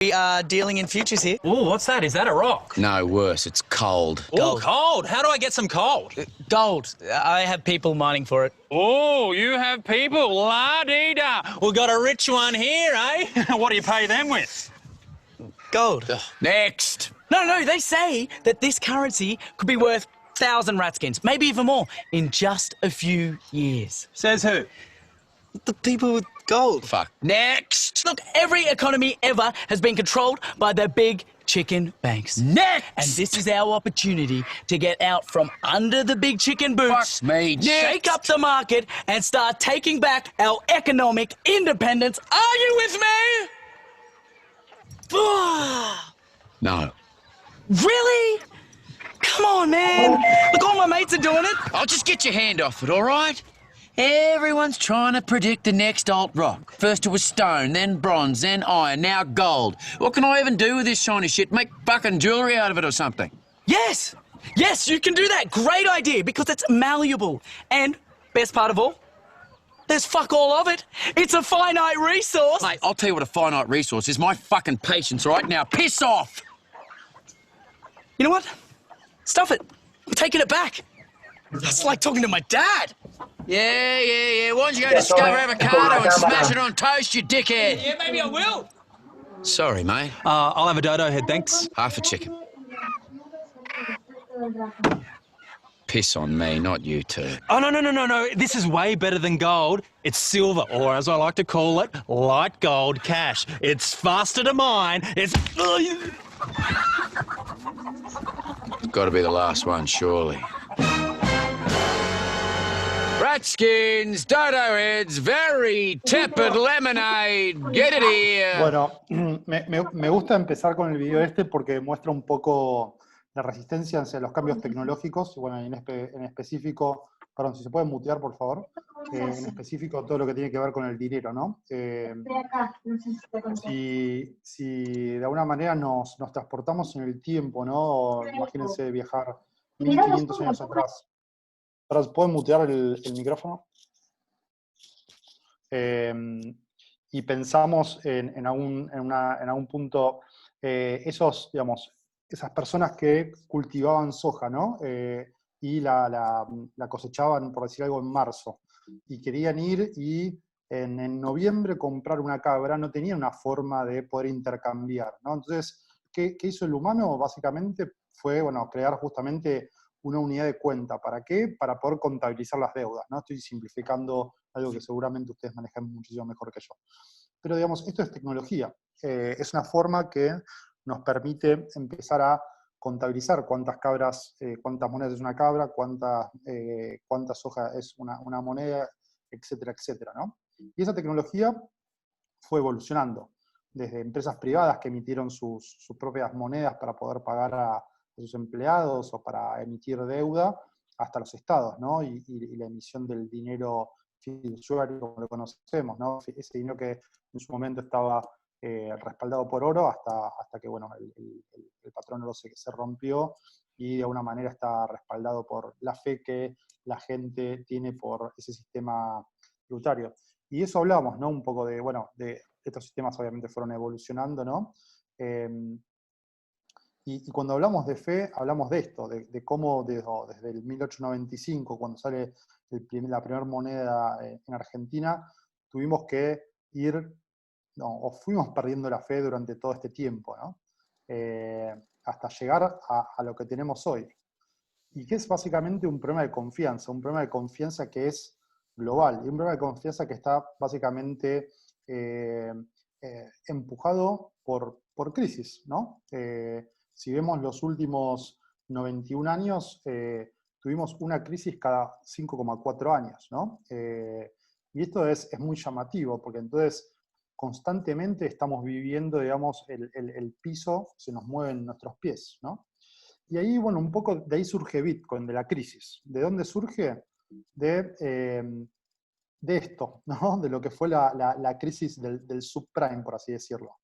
We are dealing in futures here. Oh, what's that? Is that a rock? No, worse, it's cold. Oh, cold. How do I get some cold? Gold. I have people mining for it. Oh, you have people. La-dee-da. We got a rich one here, eh? What do you pay them with? Gold. Next! No, they say that this currency could be worth 1,000 ratskins, maybe even more, in just a few years. Says who? The people with gold. Fuck. Next! Look, every economy ever has been controlled by the big chicken banks. Next! And this is our opportunity to get out from under the big chicken boots, Fuck me. shake up the market, and start taking back our economic independence. Are you with me? No. Really? Come on, man. Look, all my mates are doing it. I'll just get your hand off it, all right? Everyone's trying to predict the next alt rock. First it was stone, then bronze, then iron, now gold. What can I even do with this shiny shit? Make fucking jewellery out of it or something? Yes, you can do that. Great idea, because it's malleable. And, best part of all, there's fuck all of it. It's a finite resource. Mate, I'll tell you what a finite resource is. My fucking patience, all right? Now, piss off! You know what? Stuff it. I'm taking it back. It's like talking to my dad. Yeah. Why don't you go discover avocado and smash it on toast, you dickhead? Yeah, maybe I will. Sorry, mate. I'll have a dodo head, thanks. Half a chicken. Piss on me, not you two. Oh, no. This is way better than gold. It's silver, or as I like to call it, light gold cash. It's faster to mine. It's... Gotta be the last one, surely. Ratskins, dodo heads, very tepid lemonade. Get it here. Bueno, me gusta empezar con el video este porque muestra un poco la resistencia hacia los cambios tecnológicos. Bueno, en específico, perdón, si se puede mutear, por favor. En específico, todo lo que tiene que ver con el dinero, ¿no? Si de alguna manera nos transportamos en el tiempo, ¿no? Imagínense viajar 1500 años atrás. ¿Pueden mutear el micrófono? Y pensamos en algún punto esas personas que cultivaban soja, ¿no? Y la cosechaban, por decir algo, en marzo. Y querían ir y en noviembre comprar una cabra, no tenían una forma de poder intercambiar, ¿no? Entonces, ¿qué hizo el humano? Básicamente fue, bueno, crear justamente una unidad de cuenta. ¿Para qué? Para poder contabilizar las deudas, ¿no? Estoy simplificando algo que seguramente ustedes manejan muchísimo mejor que yo. Pero, digamos, esto es tecnología. Es una forma que nos permite empezar a contabilizar cuántas cabras, cuántas monedas es una cabra, cuánta soja es una moneda, etcétera, etcétera, ¿no? Y esa tecnología fue evolucionando. Desde empresas privadas que emitieron sus propias monedas para poder pagar a sus empleados o para emitir deuda, hasta los estados, ¿no? Y la emisión del dinero fiduciario, como lo conocemos, ¿no? Ese dinero que en su momento estaba respaldado por oro hasta que, bueno, el patrón oro se rompió y de alguna manera está respaldado por la fe que la gente tiene por ese sistema tributario. Y eso hablamos, ¿no? Un poco de, bueno, de estos sistemas obviamente fueron evolucionando, ¿no? Y cuando hablamos de fe, hablamos de esto, de cómo desde el 1895, cuando sale la primera moneda en Argentina, tuvimos que o fuimos perdiendo la fe durante todo este tiempo, ¿no? Hasta llegar a lo que tenemos hoy. Y que es básicamente un problema de confianza que es global, y un problema de confianza que está básicamente empujado por crisis, ¿no? Si vemos los últimos 91 años, tuvimos una crisis cada 5,4 años, ¿no? Y esto es muy llamativo, porque entonces constantemente estamos viviendo, digamos, el piso, se nos mueven nuestros pies, ¿no? Y ahí, bueno, un poco de ahí surge Bitcoin, de la crisis. ¿De dónde surge? De esto, ¿no? De lo que fue la crisis del subprime, por así decirlo.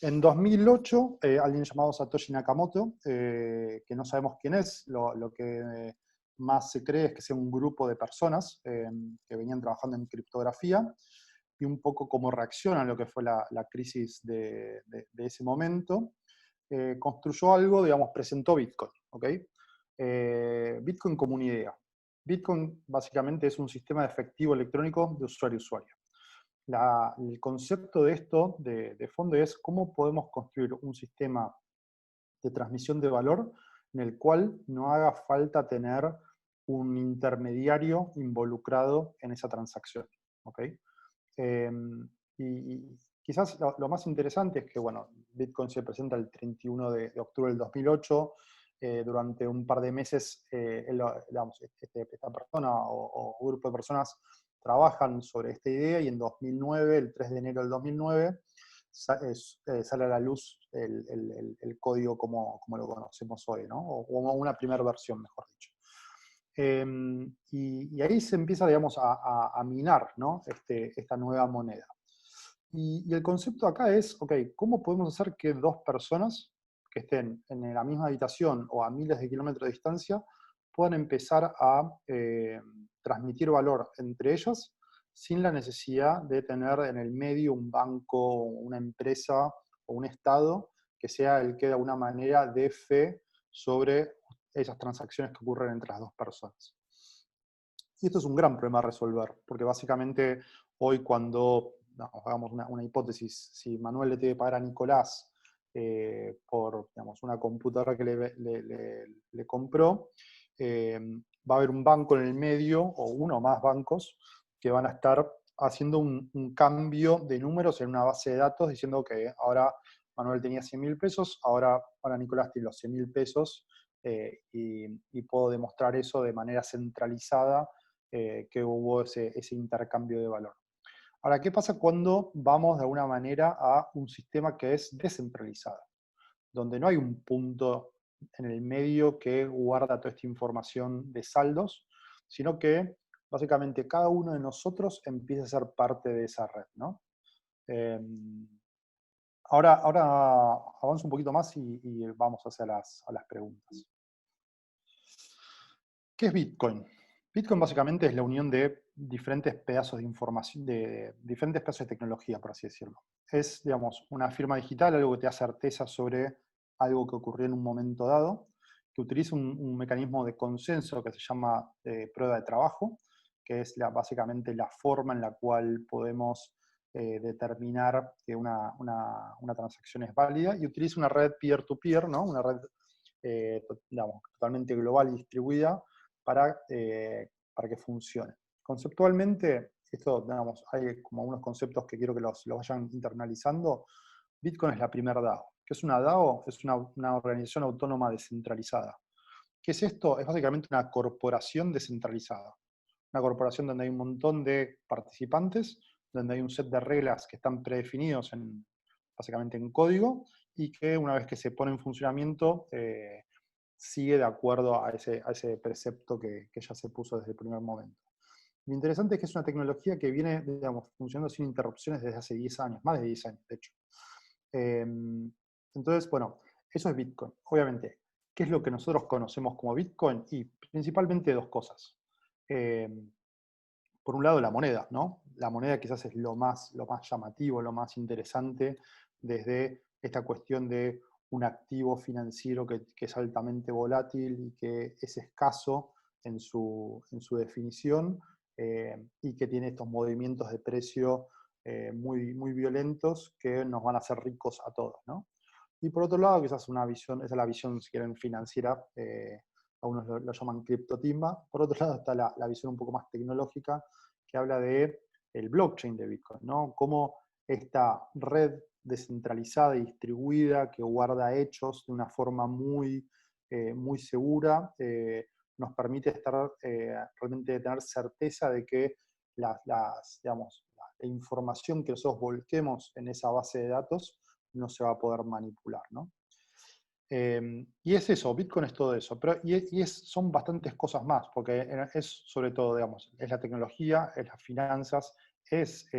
En 2008, alguien llamado Satoshi Nakamoto, que no sabemos quién es, lo que más se cree es que sea un grupo de personas que venían trabajando en criptografía, y un poco cómo reacciona a lo que fue la crisis de ese momento, construyó algo, digamos, presentó Bitcoin, ¿ok? Bitcoin como una idea. Bitcoin básicamente es un sistema de efectivo electrónico de usuario a usuario. El concepto de esto, de fondo, es cómo podemos construir un sistema de transmisión de valor en el cual no haga falta tener un intermediario involucrado en esa transacción, ¿ok? Eh, y quizás lo más interesante es que, bueno, Bitcoin se presenta el 31 de octubre del 2008, durante un par de meses, digamos, esta persona o grupo de personas trabajan sobre esta idea, y en 2009, el 3 de enero del 2009, sale a la luz el código como lo conocemos hoy, ¿no? O una primera versión, mejor dicho. Y ahí se empieza, digamos, a minar, ¿no? Esta nueva moneda. Y el concepto acá es, ok, ¿cómo podemos hacer que dos personas que estén en la misma habitación o a miles de kilómetros de distancia puedan empezar a transmitir valor entre ellas sin la necesidad de tener en el medio un banco, una empresa o un Estado que sea el que de alguna manera dé fe sobre esas transacciones que ocurren entre las dos personas? Y esto es un gran problema a resolver, porque básicamente hoy cuando, no, hagamos una hipótesis, si Manuel le tiene que pagar a Nicolás por, digamos, una computadora que le compró, va a haber un banco en el medio, o uno o más bancos, que van a estar haciendo un cambio de números en una base de datos, diciendo que ahora Manuel tenía 100.000 pesos, ahora Nicolás tiene los 100.000 pesos, y puedo demostrar eso de manera centralizada, que hubo ese intercambio de valor. Ahora, ¿qué pasa cuando vamos de alguna manera a un sistema que es descentralizado? Donde no hay un punto en el medio que guarda toda esta información de saldos, sino que básicamente cada uno de nosotros empieza a ser parte de esa red, ¿no? Ahora avanzo un poquito más y vamos hacia a las preguntas. ¿Qué es Bitcoin? Bitcoin básicamente es la unión de diferentes pedazos de información, de diferentes pedazos de tecnología, por así decirlo. Es, digamos, una firma digital, algo que te da certeza sobre algo que ocurrió en un momento dado, que utiliza un mecanismo de consenso que se llama prueba de trabajo, que es básicamente la forma en la cual podemos determinar que una transacción es válida, y utiliza una red peer-to-peer, ¿no? Una red digamos, totalmente global y distribuida, para que funcione. Conceptualmente, esto, digamos, hay como unos conceptos que quiero que los vayan internalizando. Bitcoin es la primera DAO. ¿Qué es una DAO? Es una organización autónoma descentralizada. ¿Qué es esto? Es básicamente una corporación descentralizada. Una corporación donde hay un montón de participantes, donde hay un set de reglas que están predefinidos básicamente en código, y que una vez que se pone en funcionamiento, sigue de acuerdo a ese precepto que ya se puso desde el primer momento. Lo interesante es que es una tecnología que viene, digamos, funcionando sin interrupciones desde hace 10 años, más de 10 años, de hecho. Entonces, bueno, eso es Bitcoin. Obviamente, ¿qué es lo que nosotros conocemos como Bitcoin? Y principalmente dos cosas. Por un lado, la moneda, ¿no? La moneda quizás es lo más llamativo, lo más interesante, desde esta cuestión de un activo financiero que es altamente volátil y que es escaso en su definición, y que tiene estos movimientos de precio muy, muy violentos que nos van a hacer ricos a todos, ¿no? Y por otro lado, quizás una visión, esa es la visión, si quieren, financiera, algunos lo llaman criptotimba. Por otro lado está la visión un poco más tecnológica, que habla de el blockchain de Bitcoin, ¿no? Cómo esta red descentralizada y distribuida que guarda hechos de una forma muy, muy segura, nos permite realmente tener certeza de que digamos, la información que nosotros volquemos en esa base de datos no se va a poder manipular, ¿no? Y es eso, Bitcoin es todo eso, pero son bastantes cosas más, porque es sobre todo, digamos, es la tecnología, es las finanzas, es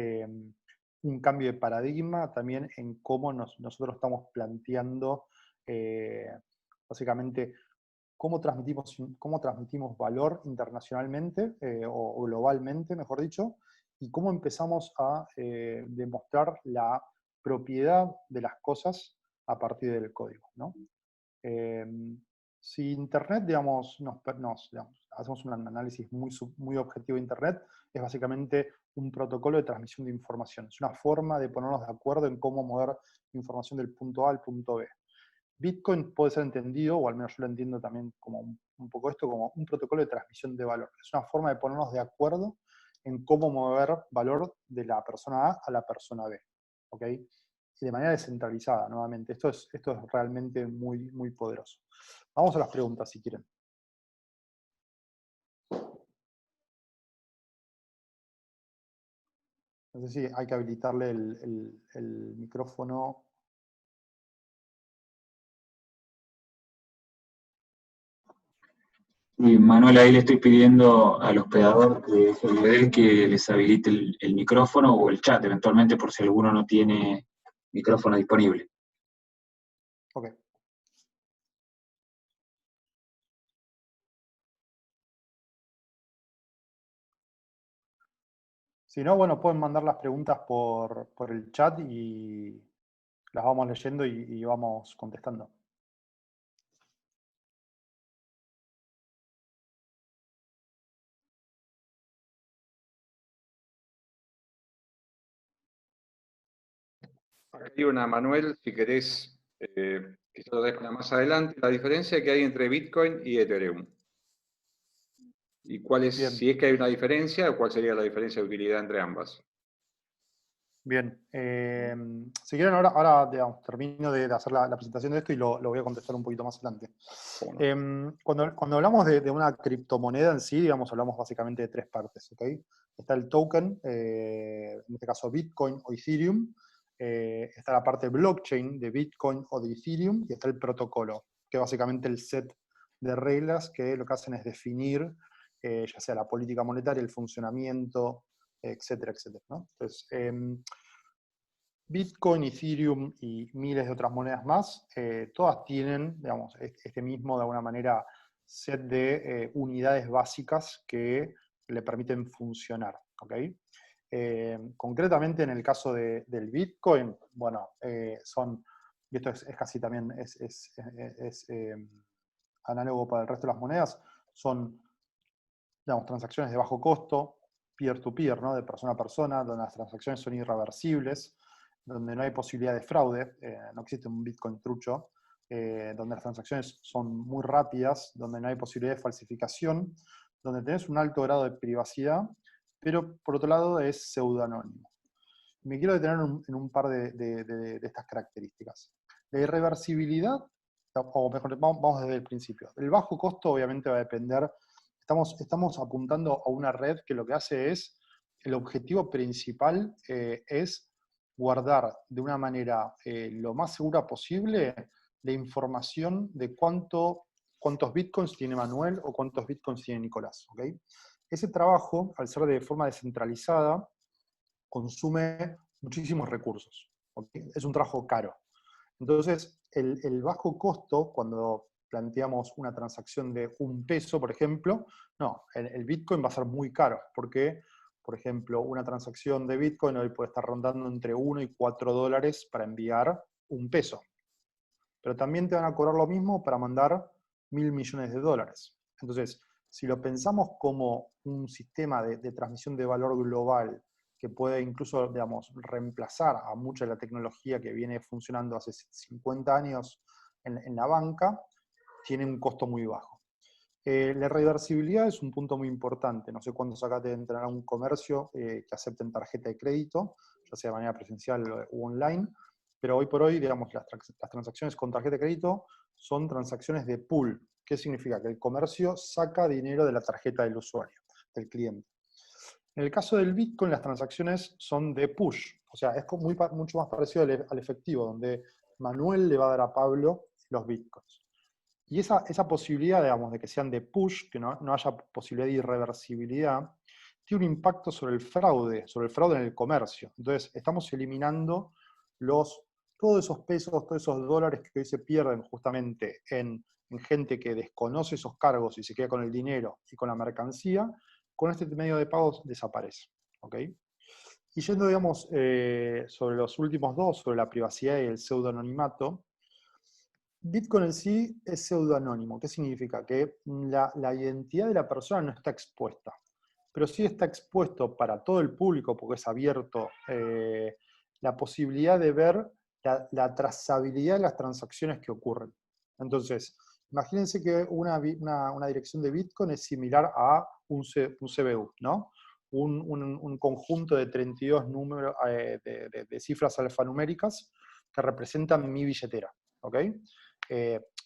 un cambio de paradigma también en cómo nosotros estamos planteando básicamente cómo transmitimos valor internacionalmente, o globalmente, mejor dicho, y cómo empezamos a demostrar la propiedad de las cosas a partir del código, ¿no? Si Internet, digamos, digamos, hacemos un análisis muy objetivo de Internet, es básicamente un protocolo de transmisión de información. Es una forma de ponernos de acuerdo en cómo mover información del punto A al punto B. Bitcoin puede ser entendido, o al menos yo lo entiendo también como un poco esto, como un protocolo de transmisión de valor. Es una forma de ponernos de acuerdo en cómo mover valor de la persona A la persona B. ¿Ok? Y de manera descentralizada, nuevamente. Esto es realmente muy poderoso. Vamos a las preguntas, si quieren. No sé si hay que habilitarle el micrófono. Y Manuel, ahí le estoy pidiendo al hospedador de GLD que les habilite el micrófono o el chat, eventualmente, por si alguno no tiene micrófono disponible. Ok. Si no, bueno, pueden mandar las preguntas por el chat y las vamos leyendo y vamos contestando. Acá hay una, Manuel, si querés, quizás lo dejo para más adelante, la diferencia que hay entre Bitcoin y Ethereum. ¿Y cuál es, Bien. si es que hay una diferencia, cuál sería la diferencia de utilidad entre ambas? Bien. Si quieren, ahora digamos, termino de hacer la presentación de esto y lo voy a contestar un poquito más adelante. ¿Cómo no? Cuando hablamos de una criptomoneda en sí, digamos, hablamos básicamente de tres partes. ¿Ok? Está el token, en este caso Bitcoin o Ethereum. Está la parte blockchain de Bitcoin o de Ethereum. Y está el protocolo, que es básicamente el set de reglas que lo que hacen es definir ya sea la política monetaria, el funcionamiento, etcétera, etcétera, ¿no? Entonces, Bitcoin, Ethereum y miles de otras monedas más, todas tienen, digamos, este mismo, de alguna manera, set de unidades básicas que le permiten funcionar, ¿ok? Concretamente en el caso del Bitcoin, bueno, y esto es casi también análogo para el resto de las monedas, son, digamos, transacciones de bajo costo, peer-to-peer, ¿no? De persona a persona, donde las transacciones son irreversibles, donde no hay posibilidad de fraude, no existe un Bitcoin trucho, donde las transacciones son muy rápidas, donde no hay posibilidad de falsificación, donde tenés un alto grado de privacidad, pero por otro lado es pseudoanónimo. Me quiero detener en un par de estas características. La irreversibilidad, o mejor, vamos desde el principio. El bajo costo obviamente va a depender. Estamos apuntando a una red que lo que hace es, el objetivo principal es guardar de una manera lo más segura posible la información de cuántos bitcoins tiene Manuel o cuántos bitcoins tiene Nicolás. ¿Okay? Ese trabajo, al ser de forma descentralizada, consume muchísimos recursos. ¿Okay? Es un trabajo caro. Entonces, el bajo costo, cuando planteamos una transacción de $1, por ejemplo, no, el Bitcoin va a ser muy caro, porque, por ejemplo, una transacción de Bitcoin hoy puede estar rondando entre 1 y 4 dólares para enviar $1. Pero también te van a cobrar lo mismo para mandar $1.000 millones de dólares. Entonces, si lo pensamos como un sistema de transmisión de valor global que puede incluso, digamos, reemplazar a mucha de la tecnología que viene funcionando hace 50 años en la banca, tiene un costo muy bajo. La reversibilidad es un punto muy importante. No sé cuándo acá te entrará un comercio que acepten tarjeta de crédito, ya sea de manera presencial o online, pero hoy por hoy, digamos, las transacciones con tarjeta de crédito son transacciones de pool. ¿Qué significa? Que el comercio saca dinero de la tarjeta del usuario, del cliente. En el caso del Bitcoin, las transacciones son de push. O sea, es mucho más parecido al efectivo, donde Manuel le va a dar a Pablo los Bitcoins. Y esa posibilidad, digamos, de que sean de push, que no haya posibilidad de irreversibilidad, tiene un impacto sobre el fraude en el comercio. Entonces, estamos eliminando todos esos pesos, todos esos dólares que hoy se pierden justamente en gente que desconoce esos cargos y se queda con el dinero y con la mercancía, con este medio de pagos desaparece. ¿Okay? Y yendo, digamos, sobre los últimos dos, sobre la privacidad y el pseudoanonimato, Bitcoin en sí es pseudoanónimo. ¿Qué significa? Que la identidad de la persona no está expuesta, pero sí está expuesto para todo el público, porque es abierto, la posibilidad de ver la trazabilidad de las transacciones que ocurren. Entonces, imagínense que una dirección de Bitcoin es similar a un CBU, ¿no? Un conjunto de 32 números, de cifras alfanuméricas que representan mi billetera, ¿ok?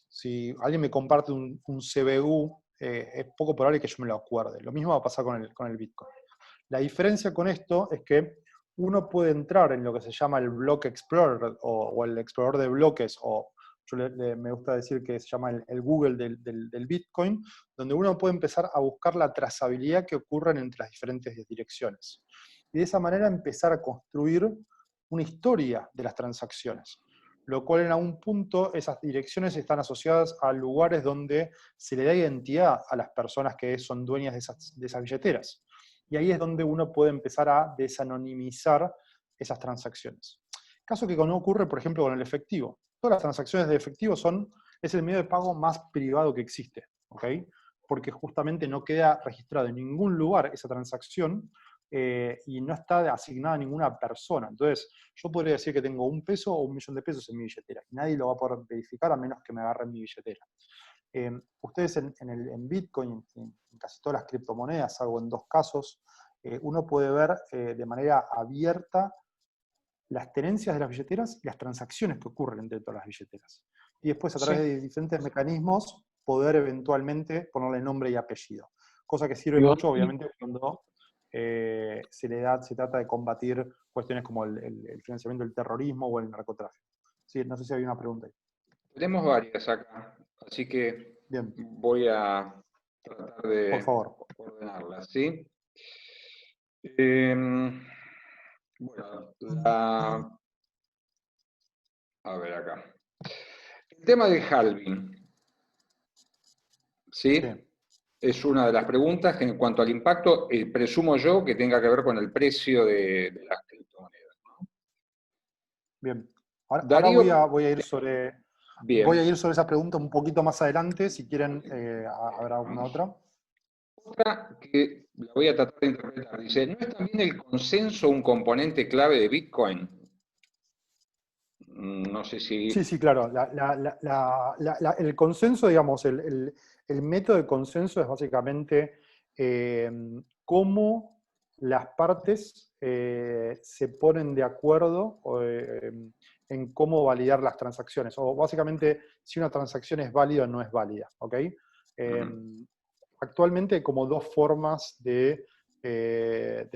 Si alguien me comparte un CBU, es poco probable que yo me lo acuerde. Lo mismo va a pasar con el Bitcoin. La diferencia con esto es que uno puede entrar en lo que se llama el Block Explorer o el explorador de bloques, o me gusta decir que se llama el Google del Bitcoin, donde uno puede empezar a buscar la trazabilidad que ocurren entre las diferentes direcciones. Y de esa manera empezar a construir una historia de las transacciones, lo cual en algún punto esas direcciones están asociadas a lugares donde se le da identidad a las personas que son dueñas de esas billeteras. Y ahí es donde uno puede empezar a desanonimizar esas transacciones. Caso que no ocurre, por ejemplo, con el efectivo. Todas las transacciones de efectivo es el medio de pago más privado que existe, ¿ok? Porque justamente no queda registrado en ningún lugar esa transacción, y no está asignada a ninguna persona. Entonces, yo podría decir que tengo $1 o $1.000.000 de pesos en mi billetera, y nadie lo va a poder verificar a menos que me agarren mi billetera. Ustedes en Bitcoin, en casi todas las criptomonedas, salvo en 2 casos, uno puede ver de manera abierta las tenencias de las billeteras y las transacciones que ocurren entre todas las billeteras. Y después, a través de diferentes mecanismos, poder eventualmente ponerle nombre y apellido. Cosa que sirve mucho, obviamente, cuando se trata de combatir cuestiones como el financiamiento del terrorismo o el narcotráfico. Sí, no sé si había una pregunta ahí. Tenemos varias acá, así que Bien, voy a tratar por de favor. ordenarlas, ¿sí? Bueno, a ver acá. El tema del halving, ¿sí? Sí. Es una de las preguntas que en cuanto al impacto, presumo yo que tenga que ver con el precio de las criptomonedas, ¿no? Bien. Ahora Darío, voy a ir sobre bien. esa pregunta un poquito más adelante, si quieren, habrá alguna otra. Otra que la voy a tratar de interpretar, dice, ¿no es también el consenso un componente clave de Bitcoin? No sé si... Sí, sí, claro. El consenso, digamos, el método de consenso es básicamente cómo las partes se ponen de acuerdo en cómo validar las transacciones. O básicamente, si una transacción es válida o no es válida. ¿Ok? Actualmente hay como 2 formas de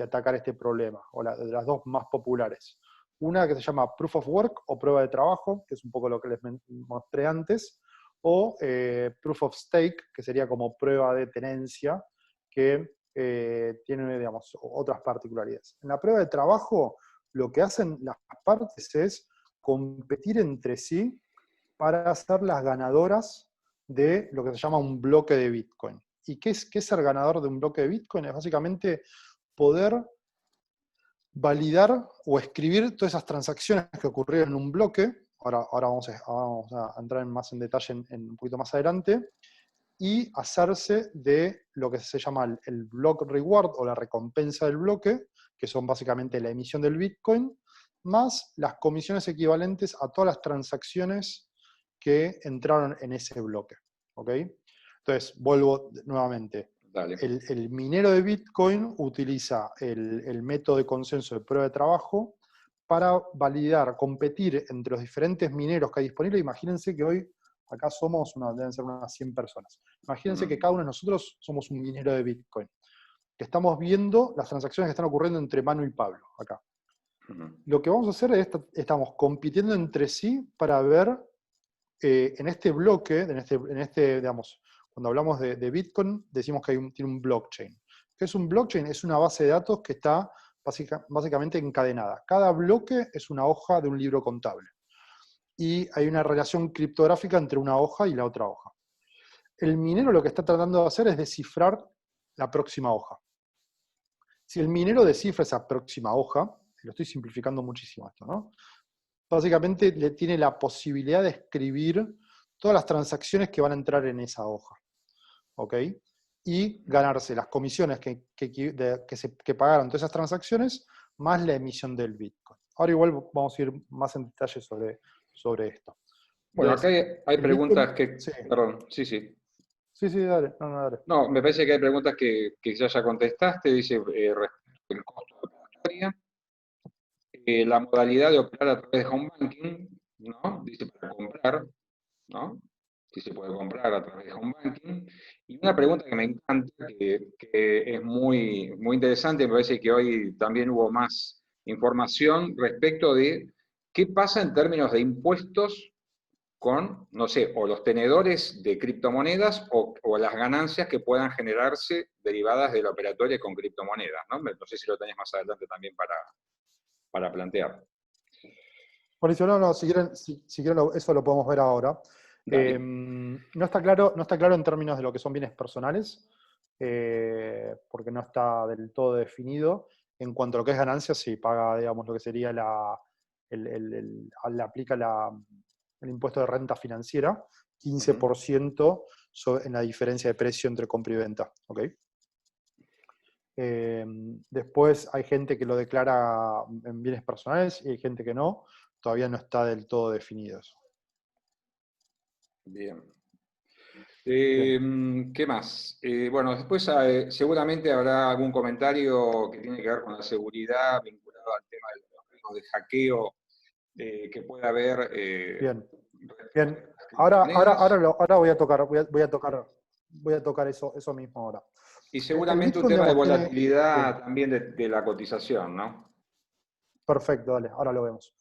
atacar este problema, o de las 2 más populares. Una que se llama Proof of Work o prueba de trabajo, que es un poco lo que les mostré antes, o Proof of Stake, que sería como prueba de tenencia, que tiene, digamos, otras particularidades. En la prueba de trabajo, lo que hacen las partes es competir entre sí para ser las ganadoras de lo que se llama un bloque de Bitcoin. ¿Y qué es ser ganador de un bloque de Bitcoin? Es básicamente poder validar o escribir todas esas transacciones que ocurrieron en un bloque. Ahora vamos a entrar más en detalle un poquito más adelante, y hacerse de lo que se llama el block reward o la recompensa del bloque, que son básicamente la emisión del Bitcoin, más las comisiones equivalentes a todas las transacciones que entraron en ese bloque. ¿Ok? Entonces, vuelvo nuevamente. Dale. El minero de Bitcoin utiliza el método de consenso de prueba de trabajo para validar, competir entre los diferentes mineros que hay disponibles. Imagínense que hoy acá deben ser unas 100 personas. Imagínense que cada uno de nosotros somos un minero de Bitcoin, que estamos viendo las transacciones que están ocurriendo entre Manu y Pablo, acá. Lo que vamos a hacer es, estamos compitiendo entre sí para ver en este bloque, digamos, cuando hablamos de Bitcoin, decimos que tiene un blockchain. ¿Qué es un blockchain? Es una base de datos que está básicamente encadenada. Cada bloque es una hoja de un libro contable. Y hay una relación criptográfica entre una hoja y la otra hoja. El minero lo que está tratando de hacer es descifrar la próxima hoja. Si el minero descifra esa próxima hoja, lo estoy simplificando muchísimo esto, ¿no? Básicamente le tiene la posibilidad de escribir todas las transacciones que van a entrar en esa hoja, ¿ok? Y ganarse las comisiones que pagaron todas esas transacciones, más la emisión del Bitcoin. Ahora igual vamos a ir más en detalle sobre esto. Bueno, Entonces, acá hay el preguntas Bitcoin, que... sí, Perdón, sí, sí. sí, dale, no, dale. No, me parece que hay preguntas que ya contestaste. Dice, respecto al costo de operatoria, la modalidad de operar a través de home banking, ¿no? Dice para comprar, ¿no? Si se puede comprar a través de home banking. Y una pregunta que me encanta, que es muy, muy interesante, me parece que hoy también hubo más información respecto de qué pasa en términos de impuestos con, no sé, o los tenedores de criptomonedas o las ganancias que puedan generarse derivadas de la operatoria con criptomonedas, ¿no? No sé si lo tenés más adelante también para plantear. Mauricio, no, si quieren eso lo podemos ver ahora. Dale. No está claro en términos de lo que son bienes personales, porque no está del todo definido. En cuanto a lo que es ganancia, sí paga, digamos, lo que sería le aplica el impuesto de renta financiera, 15% en la diferencia de precio entre compra y venta. ¿Ok? Después hay gente que lo declara en bienes personales y hay gente que no. Todavía no está del todo definido eso. Bien. Bien. ¿Qué más? Bueno, después seguramente habrá algún comentario que tiene que ver con la seguridad vinculado al tema de los riesgos de hackeo que puede haber Bien. respecto Bien. de las criptomonedas. Ahora voy a tocar eso mismo ahora. Y El seguramente un Bitcoin, tema de digamos, tiene... volatilidad Bien. también de la cotización, ¿no? Perfecto, dale, ahora lo vemos.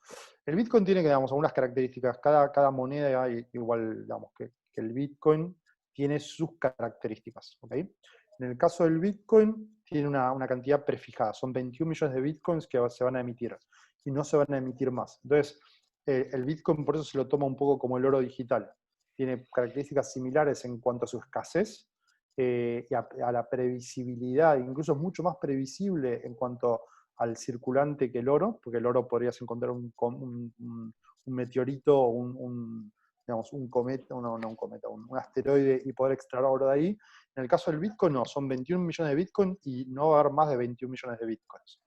El Bitcoin tiene, digamos, algunas características. Cada moneda, igual, digamos, que el Bitcoin tiene sus características. ¿Ok? En el caso del Bitcoin, tiene una cantidad prefijada. Son 21 millones de Bitcoins que se van a emitir y no se van a emitir más. Entonces, el Bitcoin por eso se lo toma un poco como el oro digital. Tiene características similares en cuanto a su escasez y a la previsibilidad. Incluso es mucho más previsible en cuanto al circulante que el oro, porque el oro podrías encontrar un meteorito o digamos, un cometa, no un cometa, un asteroide y poder extraer oro de ahí. En el caso del Bitcoin, no, son 21 millones de Bitcoin y no va a haber más de 21 millones de Bitcoins.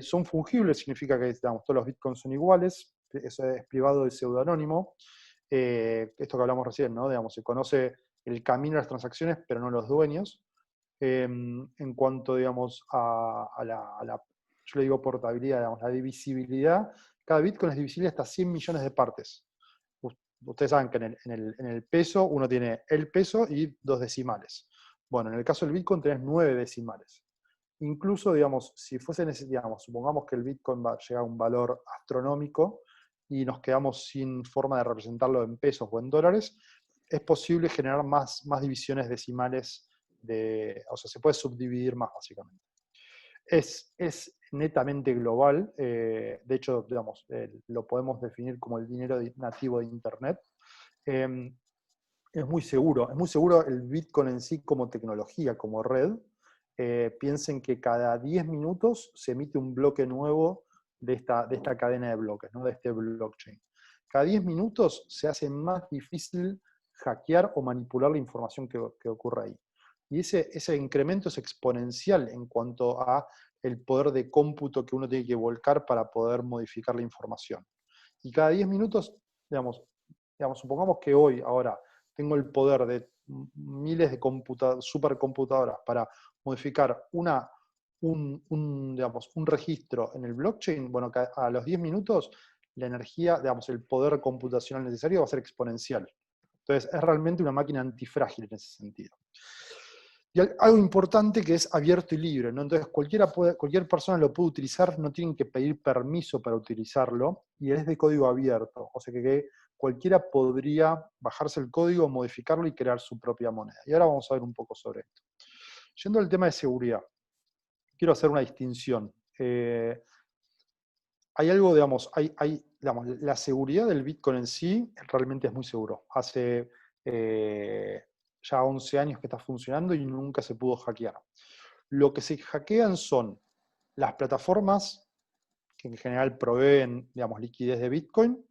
Son fungibles, significa que digamos, todos los Bitcoins son iguales, eso es privado y pseudonónimo. Esto que hablamos recién, ¿no? Digamos, se conoce el camino de las transacciones, pero no los dueños. En cuanto, digamos, a la yo le digo portabilidad, digamos, la divisibilidad, cada Bitcoin es divisible hasta 100 millones de partes. Ustedes saben que en el peso uno tiene el peso y 2 decimales. Bueno, en el caso del Bitcoin tenés 9 decimales. Incluso, digamos, si fuese digamos, supongamos que el Bitcoin va a llegar a un valor astronómico y nos quedamos sin forma de representarlo en pesos o en dólares, es posible generar más divisiones decimales, o sea, se puede subdividir más básicamente. Es netamente global, de hecho, digamos, lo podemos definir como el dinero nativo de Internet. Es muy seguro el Bitcoin en sí como tecnología, como red. Piensen que cada 10 minutos se emite un bloque nuevo de esta cadena de bloques, ¿no? De este blockchain. Cada 10 minutos se hace más difícil hackear o manipular la información que ocurre ahí. Y ese incremento es exponencial en cuanto a el poder de cómputo que uno tiene que volcar para poder modificar la información. Y cada 10 minutos, digamos, supongamos que ahora, tengo el poder de miles de supercomputadoras para modificar un registro en el blockchain, bueno, a los 10 minutos la energía, digamos, el poder computacional necesario va a ser exponencial. Entonces, es realmente una máquina antifrágil en ese sentido. Y algo importante que es abierto y libre, ¿no? Entonces cualquier persona lo puede utilizar, no tienen que pedir permiso para utilizarlo, y es de código abierto, o sea que cualquiera podría bajarse el código, modificarlo y crear su propia moneda. Y ahora vamos a ver un poco sobre esto. Yendo al tema de seguridad, quiero hacer una distinción. Hay algo, digamos, digamos, la seguridad del Bitcoin en sí realmente es muy seguro. Hace ya 11 años que está funcionando y nunca se pudo hackear. Lo que se hackean son las plataformas que en general proveen, digamos, liquidez de Bitcoin,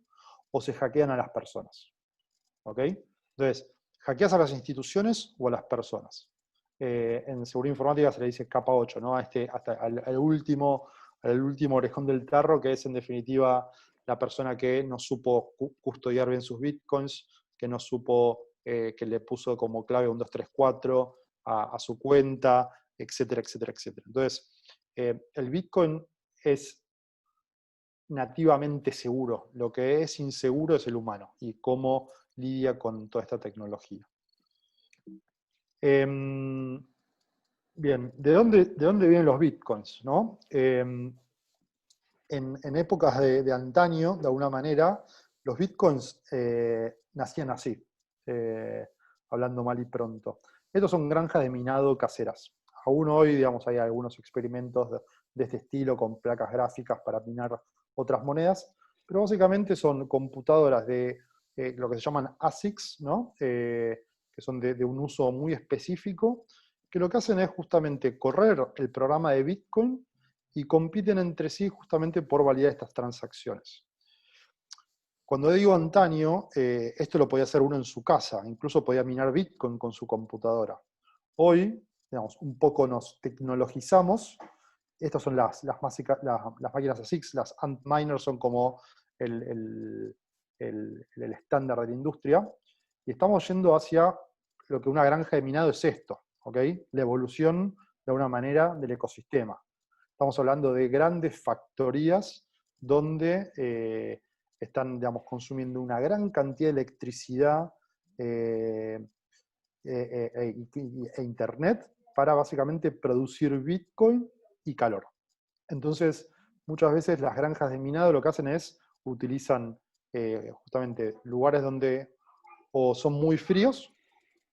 o se hackean a las personas. ¿Ok? Entonces, hackeas a las instituciones o a las personas. En seguridad informática se le dice capa 8, ¿no? Hasta al último orejón del tarro, que es en definitiva la persona que no supo custodiar bien sus bitcoins, que no supo, que le puso como clave 1, 2, 3, 4 a su cuenta, etcétera, etcétera, etcétera. Entonces, el bitcoin es nativamente seguro. Lo que es inseguro es el humano y cómo lidia con toda esta tecnología. Bien, ¿de dónde vienen los bitcoins? ¿No? En épocas de antaño, de alguna manera, los bitcoins nacían así, hablando mal y pronto. Estos son granjas de minado caseras. Aún hoy, digamos, hay algunos experimentos de este estilo con placas gráficas para minar otras monedas, pero básicamente son computadoras de lo que se llaman ASICs, ¿no? Que son de un uso muy específico, que lo que hacen es justamente correr el programa de Bitcoin y compiten entre sí justamente por validar estas transacciones. Cuando digo antaño, esto lo podía hacer uno en su casa, incluso podía minar Bitcoin con su computadora. Hoy, digamos, un poco nos tecnologizamos. Estas son las máquinas ASICs, las Antminer son como el estándar de la industria, y estamos yendo hacia lo que una granja de minado es esto, ¿ok? La evolución, de alguna manera, del ecosistema. Estamos hablando de grandes factorías donde están, digamos, consumiendo una gran cantidad de electricidad e internet para básicamente producir Bitcoin y calor. Entonces, muchas veces las granjas de minado lo que hacen es utilizan justamente lugares donde o son muy fríos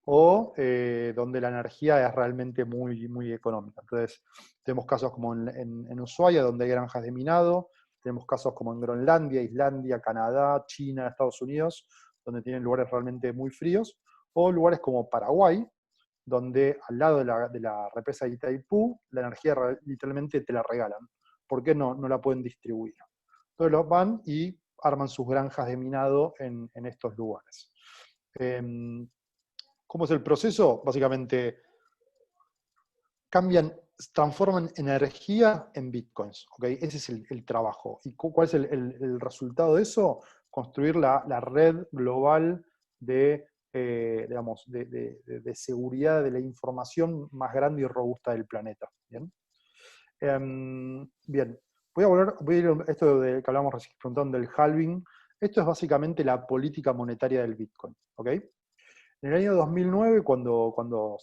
o donde la energía es realmente muy, muy económica. Entonces, tenemos casos como en Ushuaia, donde hay granjas de minado, tenemos casos como en Groenlandia, Islandia, Canadá, China, Estados Unidos, donde tienen lugares realmente muy fríos, o lugares como Paraguay, donde al lado de la represa de Itaipú, la energía literalmente te la regalan. ¿Por qué no la pueden distribuir? Entonces los van y arman sus granjas de minado en estos lugares. ¿Cómo es el proceso? Básicamente transforman energía en bitcoins. ¿Okay? Ese es el trabajo. ¿Y cuál es el resultado de eso? Construir la red global digamos, de seguridad de la información más grande y robusta del planeta. ¿Bien? Bien. Voy a ir a esto que hablamos recién, preguntando del halving. Esto es básicamente la política monetaria del Bitcoin. ¿Ok? En el año 2009, cuando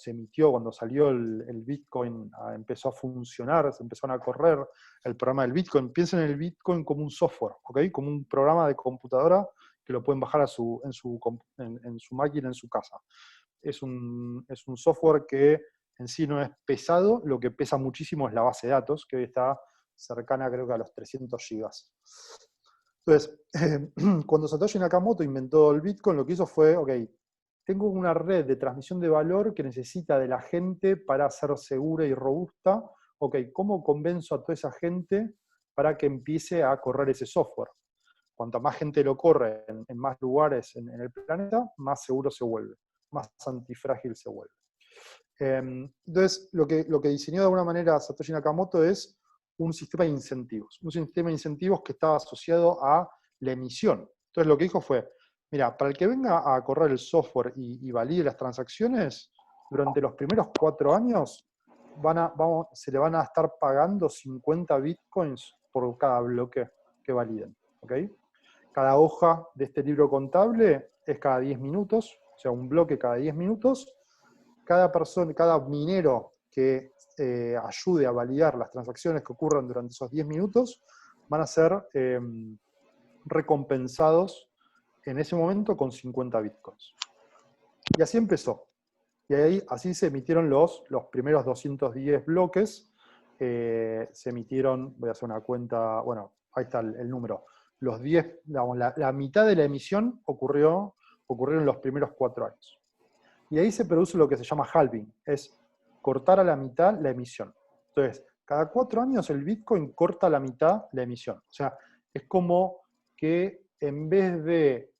salió el Bitcoin, empezó a funcionar, se empezaron a correr el programa del Bitcoin. Piensen en el Bitcoin como un software, ¿ok? Como un programa de computadora que lo pueden bajar en su máquina, en su casa. Es un software que en sí no es pesado, lo que pesa muchísimo es la base de datos, que hoy está cercana creo que a los 300 gigas. Entonces, cuando Satoshi Nakamoto inventó el Bitcoin, lo que hizo fue, ok, tengo una red de transmisión de valor que necesita de la gente para ser segura y robusta. Ok, ¿cómo convenzo a toda esa gente para que empiece a correr ese software? Cuanta más gente lo corre en más lugares en el planeta, más seguro se vuelve, más antifrágil se vuelve. Entonces, lo que diseñó de alguna manera Satoshi Nakamoto es un sistema de incentivos. Un sistema de incentivos que estaba asociado a la emisión. Entonces, lo que dijo fue, mira, para el que venga a correr el software y valide las transacciones, durante los primeros 4 años se le van a estar pagando 50 bitcoins por cada bloque que validen. ¿Okay? Cada hoja de este libro contable es cada 10 minutos, o sea, un bloque cada 10 minutos. Cada minero que ayude a validar las transacciones que ocurran durante esos 10 minutos van a ser recompensados en ese momento con 50 bitcoins. Y así empezó. Y así se emitieron los primeros 210 bloques. Se emitieron, voy a hacer una cuenta, bueno, ahí está el número. Los 10, digamos, la mitad de la emisión ocurrieron en los primeros 4 años. Y ahí se produce lo que se llama halving, es cortar a la mitad la emisión. Entonces, Cada 4 años el Bitcoin corta la mitad la emisión. O sea, es como que en vez de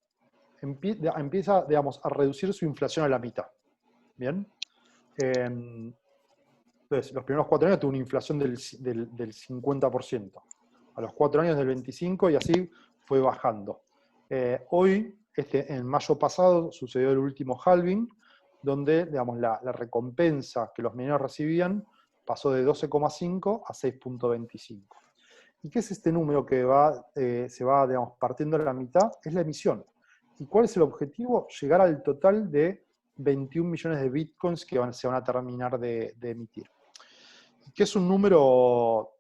empieza, digamos, a reducir su inflación a la mitad. ¿Bien? Entonces, los primeros 4 años tuvo una inflación del 50%. A los 4 años del 25% y así fue bajando. Hoy, en mayo pasado, sucedió el último halving, donde, digamos, la recompensa que los mineros recibían pasó de 12,5 a 6,25. ¿Y qué es este número que se va, digamos, partiendo a la mitad? Es la emisión. ¿Y cuál es el objetivo? Llegar al total de 21 millones de bitcoins que se van a terminar de emitir. Y que es un número,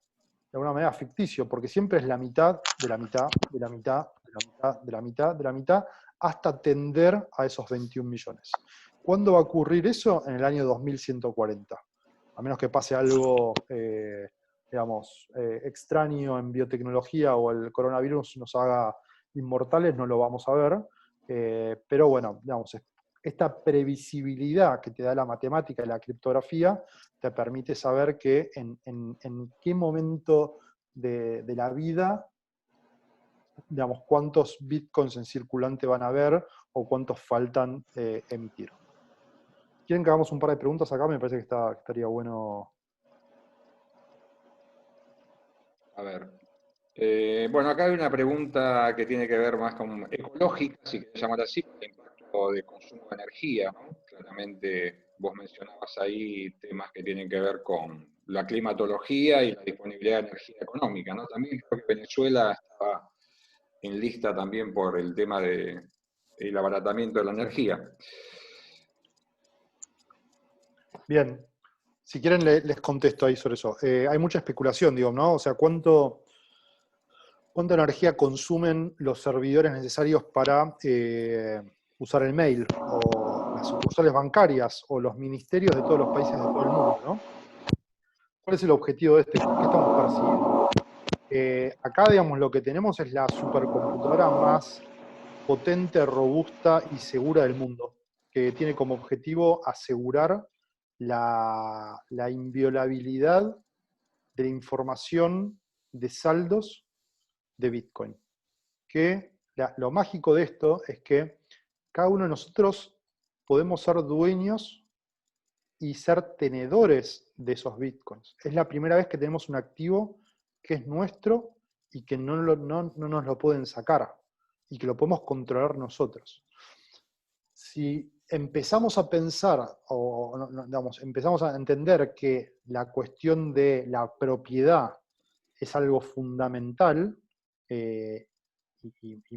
de alguna manera, ficticio, porque siempre es la mitad, de la mitad, de la mitad, de la mitad, de la mitad, de la mitad, hasta tender a esos 21 millones. ¿Cuándo va a ocurrir eso? En el año 2140. A menos que pase algo, digamos, extraño en biotecnología o el coronavirus nos haga inmortales, no lo vamos a ver. Pero bueno, digamos, esta previsibilidad que te da la matemática y la criptografía te permite saber que en qué momento de la vida, digamos, cuántos bitcoins en circulante van a haber o cuántos faltan emitir. ¿Quieren que hagamos un par de preguntas acá? Me parece que estaría bueno. A ver. Bueno, acá hay una pregunta que tiene que ver más con ecológica, si querés llamar así, el impacto de consumo de energía, ¿no? Claramente vos mencionabas ahí temas que tienen que ver con la climatología y la disponibilidad de energía económica, ¿no? También creo que Venezuela estaba en lista también por el tema del abaratamiento de la energía. Bien, si quieren les contesto ahí sobre eso. Hay mucha especulación, digo, ¿no? O sea, ¿cuánta energía consumen los servidores necesarios para usar el mail, o las sucursales bancarias, o los ministerios de todos los países de todo el mundo, ¿no? ¿Cuál es el objetivo de este? ¿Qué estamos persiguiendo? Acá, digamos, lo que tenemos es la supercomputadora más potente, robusta y segura del mundo, que tiene como objetivo asegurar la inviolabilidad de la información de saldos de Bitcoin. Que lo mágico de esto es que cada uno de nosotros podemos ser dueños y ser tenedores de esos Bitcoins. Es la primera vez que tenemos un activo que es nuestro y que no nos lo pueden sacar y que lo podemos controlar nosotros. Si empezamos a pensar, digamos, empezamos a entender que la cuestión de la propiedad es algo fundamental y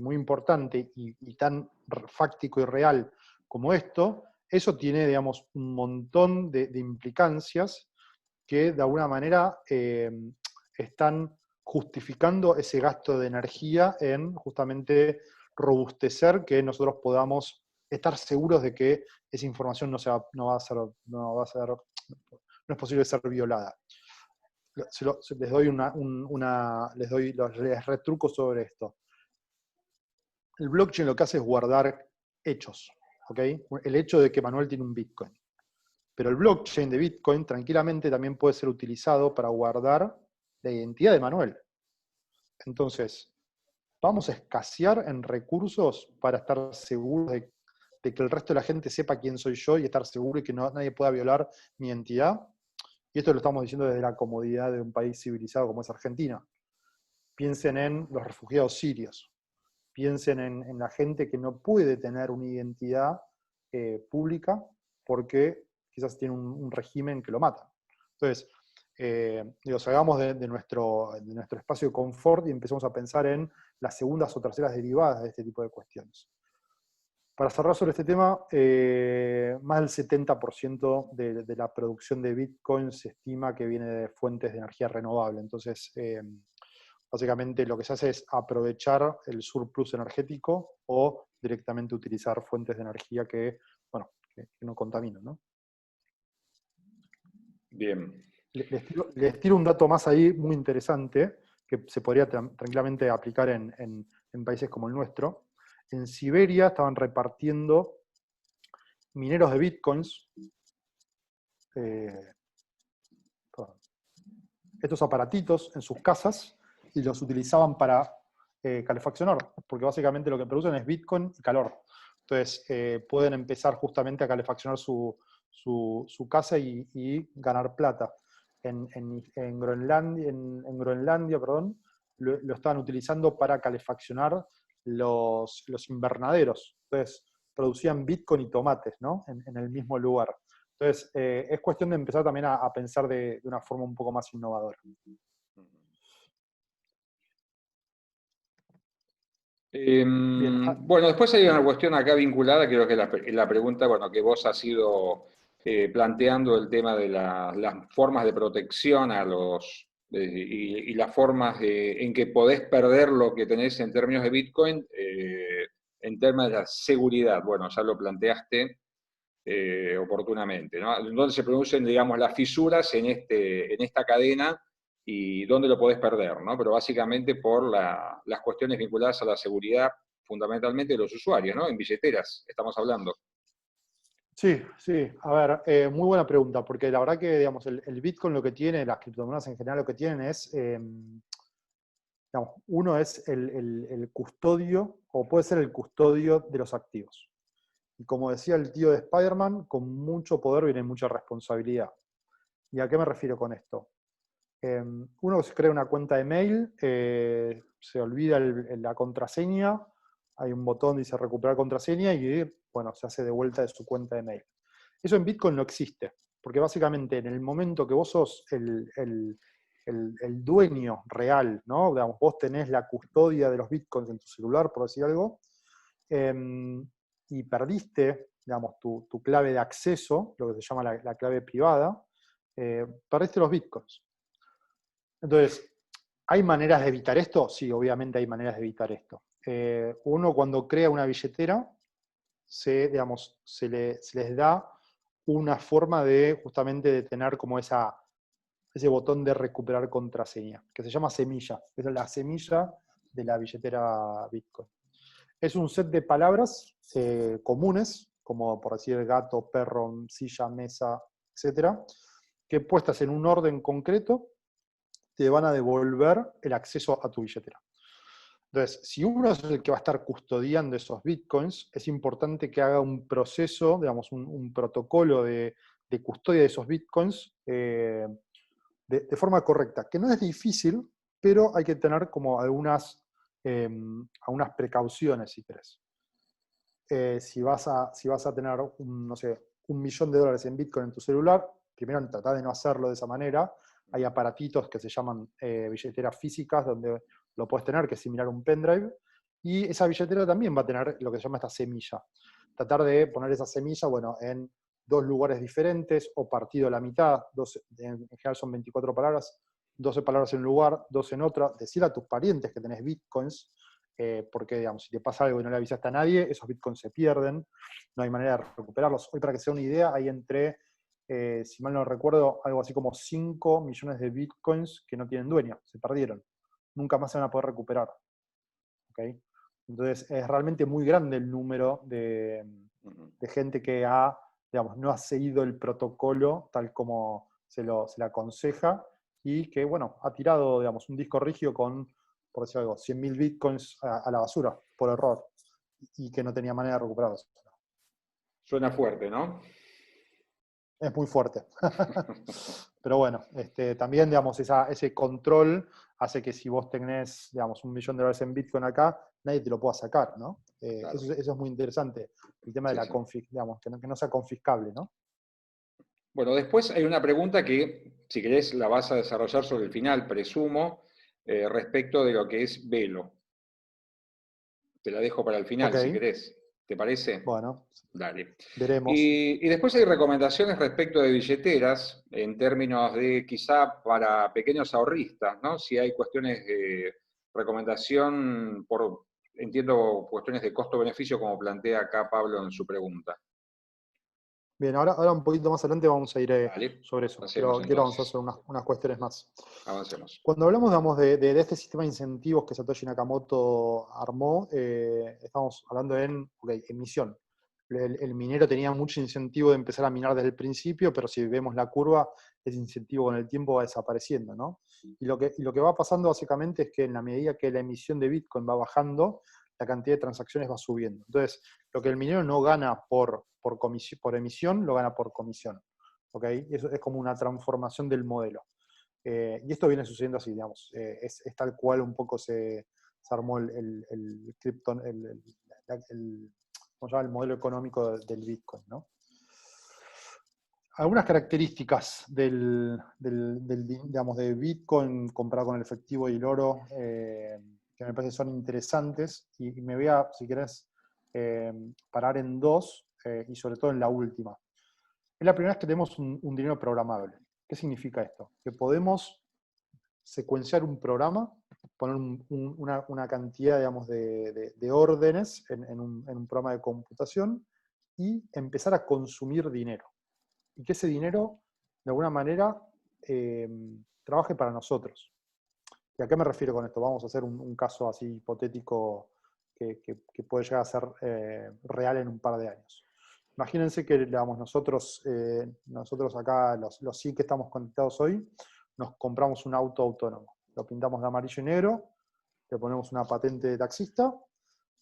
muy importante y tan fáctico y real como esto, eso tiene, digamos, un montón de implicancias que de alguna manera están justificando ese gasto de energía en justamente robustecer que nosotros podamos estar seguros de que esa información no es posible ser violada. Les doy les retruco sobre esto. El blockchain lo que hace es guardar hechos, ¿ok? El hecho de que Manuel tiene un Bitcoin. Pero el blockchain de Bitcoin tranquilamente también puede ser utilizado para guardar la identidad de Manuel. Entonces, vamos a escasear en recursos para estar seguros de que el resto de la gente sepa quién soy yo y estar seguro y que nadie pueda violar mi identidad. Y esto lo estamos diciendo desde la comodidad de un país civilizado como es Argentina. Piensen en los refugiados sirios. Piensen en la gente que no puede tener una identidad pública porque quizás tiene un régimen que lo mata. Entonces, salgamos de nuestro espacio de confort y empezamos a pensar en las segundas o terceras derivadas de este tipo de cuestiones. Para cerrar sobre este tema, más del 70% de la producción de Bitcoin se estima que viene de fuentes de energía renovable. Entonces, básicamente lo que se hace es aprovechar el surplus energético o directamente utilizar fuentes de energía que no contaminan, ¿no? Bien. Les tiro un dato más ahí muy interesante que se podría tranquilamente aplicar en países como el nuestro. En Siberia estaban repartiendo mineros de bitcoins. estos aparatitos en sus casas y los utilizaban para calefaccionar, porque básicamente lo que producen es Bitcoin y calor. Entonces pueden empezar justamente a calefaccionar su casa y ganar plata. En Groenlandia, perdón, lo estaban utilizando para calefaccionar los invernaderos. Entonces producían Bitcoin y tomates, ¿no? En el mismo lugar. Entonces es cuestión de empezar también a pensar de una forma un poco más innovadora. Bien. Bueno, después hay una cuestión acá vinculada, creo que la pregunta, bueno, que vos has ido planteando el tema de las formas de protección a y las formas en que podés perder lo que tenés en términos de Bitcoin, en términos de la seguridad. Bueno, ya lo planteaste oportunamente, ¿no? Donde se producen, digamos, las fisuras en esta cadena y dónde lo podés perder, ¿no? Pero básicamente por las cuestiones vinculadas a la seguridad, fundamentalmente de los usuarios, ¿no? En billeteras, estamos hablando. Sí, sí. A ver, muy buena pregunta, porque la verdad que, digamos, el Bitcoin lo que tiene, las criptomonedas en general lo que tienen es, digamos, uno es el custodio, o puede ser el custodio de los activos. Y como decía el tío de Spider-Man, con mucho poder viene mucha responsabilidad. ¿Y a qué me refiero con esto? Uno se crea una cuenta de mail, se olvida la contraseña, hay un botón que dice recuperar contraseña y bueno, se hace de vuelta de su cuenta de mail. Eso en Bitcoin no existe, porque básicamente en el momento que vos sos el dueño real, ¿no? Digamos, vos tenés la custodia de los Bitcoins en tu celular, por decir algo, y perdiste, digamos, tu clave de acceso, lo que se llama la clave privada, perdiste los Bitcoins. Entonces, ¿hay maneras de evitar esto? Sí, obviamente hay maneras de evitar esto. Uno cuando crea una billetera, digamos, se les da una forma de justamente de tener como ese botón de recuperar contraseña, que se llama semilla. Esa es la semilla de la billetera Bitcoin. Es un set de palabras comunes, como por decir gato, perro, silla, mesa, etc., que puestas en un orden concreto, te van a devolver el acceso a tu billetera. Entonces, si uno es el que va a estar custodiando esos bitcoins, es importante que haga un proceso, digamos, un protocolo de custodia de esos bitcoins de forma correcta, que no es difícil, pero hay que tener como algunas precauciones, si querés. Si vas a tener, no sé, $1.000.000 en bitcoin en tu celular, primero trata de no hacerlo de esa manera. Hay aparatitos que se llaman billeteras físicas, donde lo puedes tener, que es similar a un pendrive, y esa billetera también va a tener lo que se llama esta semilla. Tratar de poner esa semilla, bueno, en 2 lugares diferentes, o partido a la mitad, en general son 24 palabras, 12 palabras en un lugar, 12 en otra. Decir a tus parientes que tenés bitcoins, porque, digamos, si te pasa algo y no le avisaste a nadie, esos bitcoins se pierden, no hay manera de recuperarlos. Hoy, para que sea una idea, hay si mal no recuerdo, algo así como 5 millones de bitcoins que no tienen dueño, se perdieron. Nunca más se van a poder recuperar. ¿Okay? Entonces, es realmente muy grande el número de gente que no ha seguido el protocolo tal como se le aconseja y que, bueno, ha tirado, digamos, un disco rígido con, por decir algo, 100.000 bitcoins a la basura por error y que no tenía manera de recuperarlos. Suena fuerte, ¿no? Es muy fuerte. Pero bueno, también, digamos, ese control hace que si vos tenés, digamos, $1.000.000 en Bitcoin acá, nadie te lo pueda sacar, ¿no? Claro. Eso es muy interesante, el tema de digamos, que no sea confiscable, ¿no? Bueno, después hay una pregunta que, si querés, la vas a desarrollar sobre el final, presumo, respecto de lo que es Velo. Te la dejo para el final, Ok. si querés. ¿Te parece? Bueno, Dale. veremos. Y después hay recomendaciones respecto de billeteras, en términos de quizá para pequeños ahorristas, ¿no? Si hay cuestiones de recomendación entiendo, cuestiones de costo-beneficio, como plantea acá Pablo en su pregunta. Bien, ahora un poquito más adelante vamos a ir Vale, sobre eso, pasemos pero quiero avanzar entonces. sobre unas cuestiones más. Avancemos. Cuando hablamos, digamos, de este sistema de incentivos que Satoshi Nakamoto armó, estamos hablando en emisión. El minero tenía mucho incentivo de empezar a minar desde el principio, pero si vemos la curva, ese incentivo con el tiempo va desapareciendo, ¿no? Y lo que va pasando básicamente es que en la medida que la emisión de Bitcoin va bajando, la cantidad de transacciones va subiendo. Entonces, lo que el minero no gana por emisión, lo gana por comisión. ¿Ok? Eso es como una transformación del modelo. Y esto viene sucediendo así, digamos. Es tal cual un poco se armó el ¿cómo se llama? El modelo económico del Bitcoin, ¿no? Algunas características digamos, de Bitcoin comparado con el efectivo y el oro que me parece son interesantes, y me voy a, si querés, parar en dos, y sobre todo en la última. Es la primera vez que tenemos un dinero programable. ¿Qué significa esto? Que podemos secuenciar un programa, poner una cantidad, digamos, de órdenes en un programa de computación y empezar a consumir dinero. Y que ese dinero, de alguna manera, trabaje para nosotros. ¿Y a qué me refiero con esto? Vamos a hacer un caso así hipotético que puede llegar a ser real en un par de años. Imagínense que, digamos, nosotros acá, los 100 que estamos conectados hoy, nos compramos un auto autónomo. Lo pintamos de amarillo y negro, le ponemos una patente de taxista,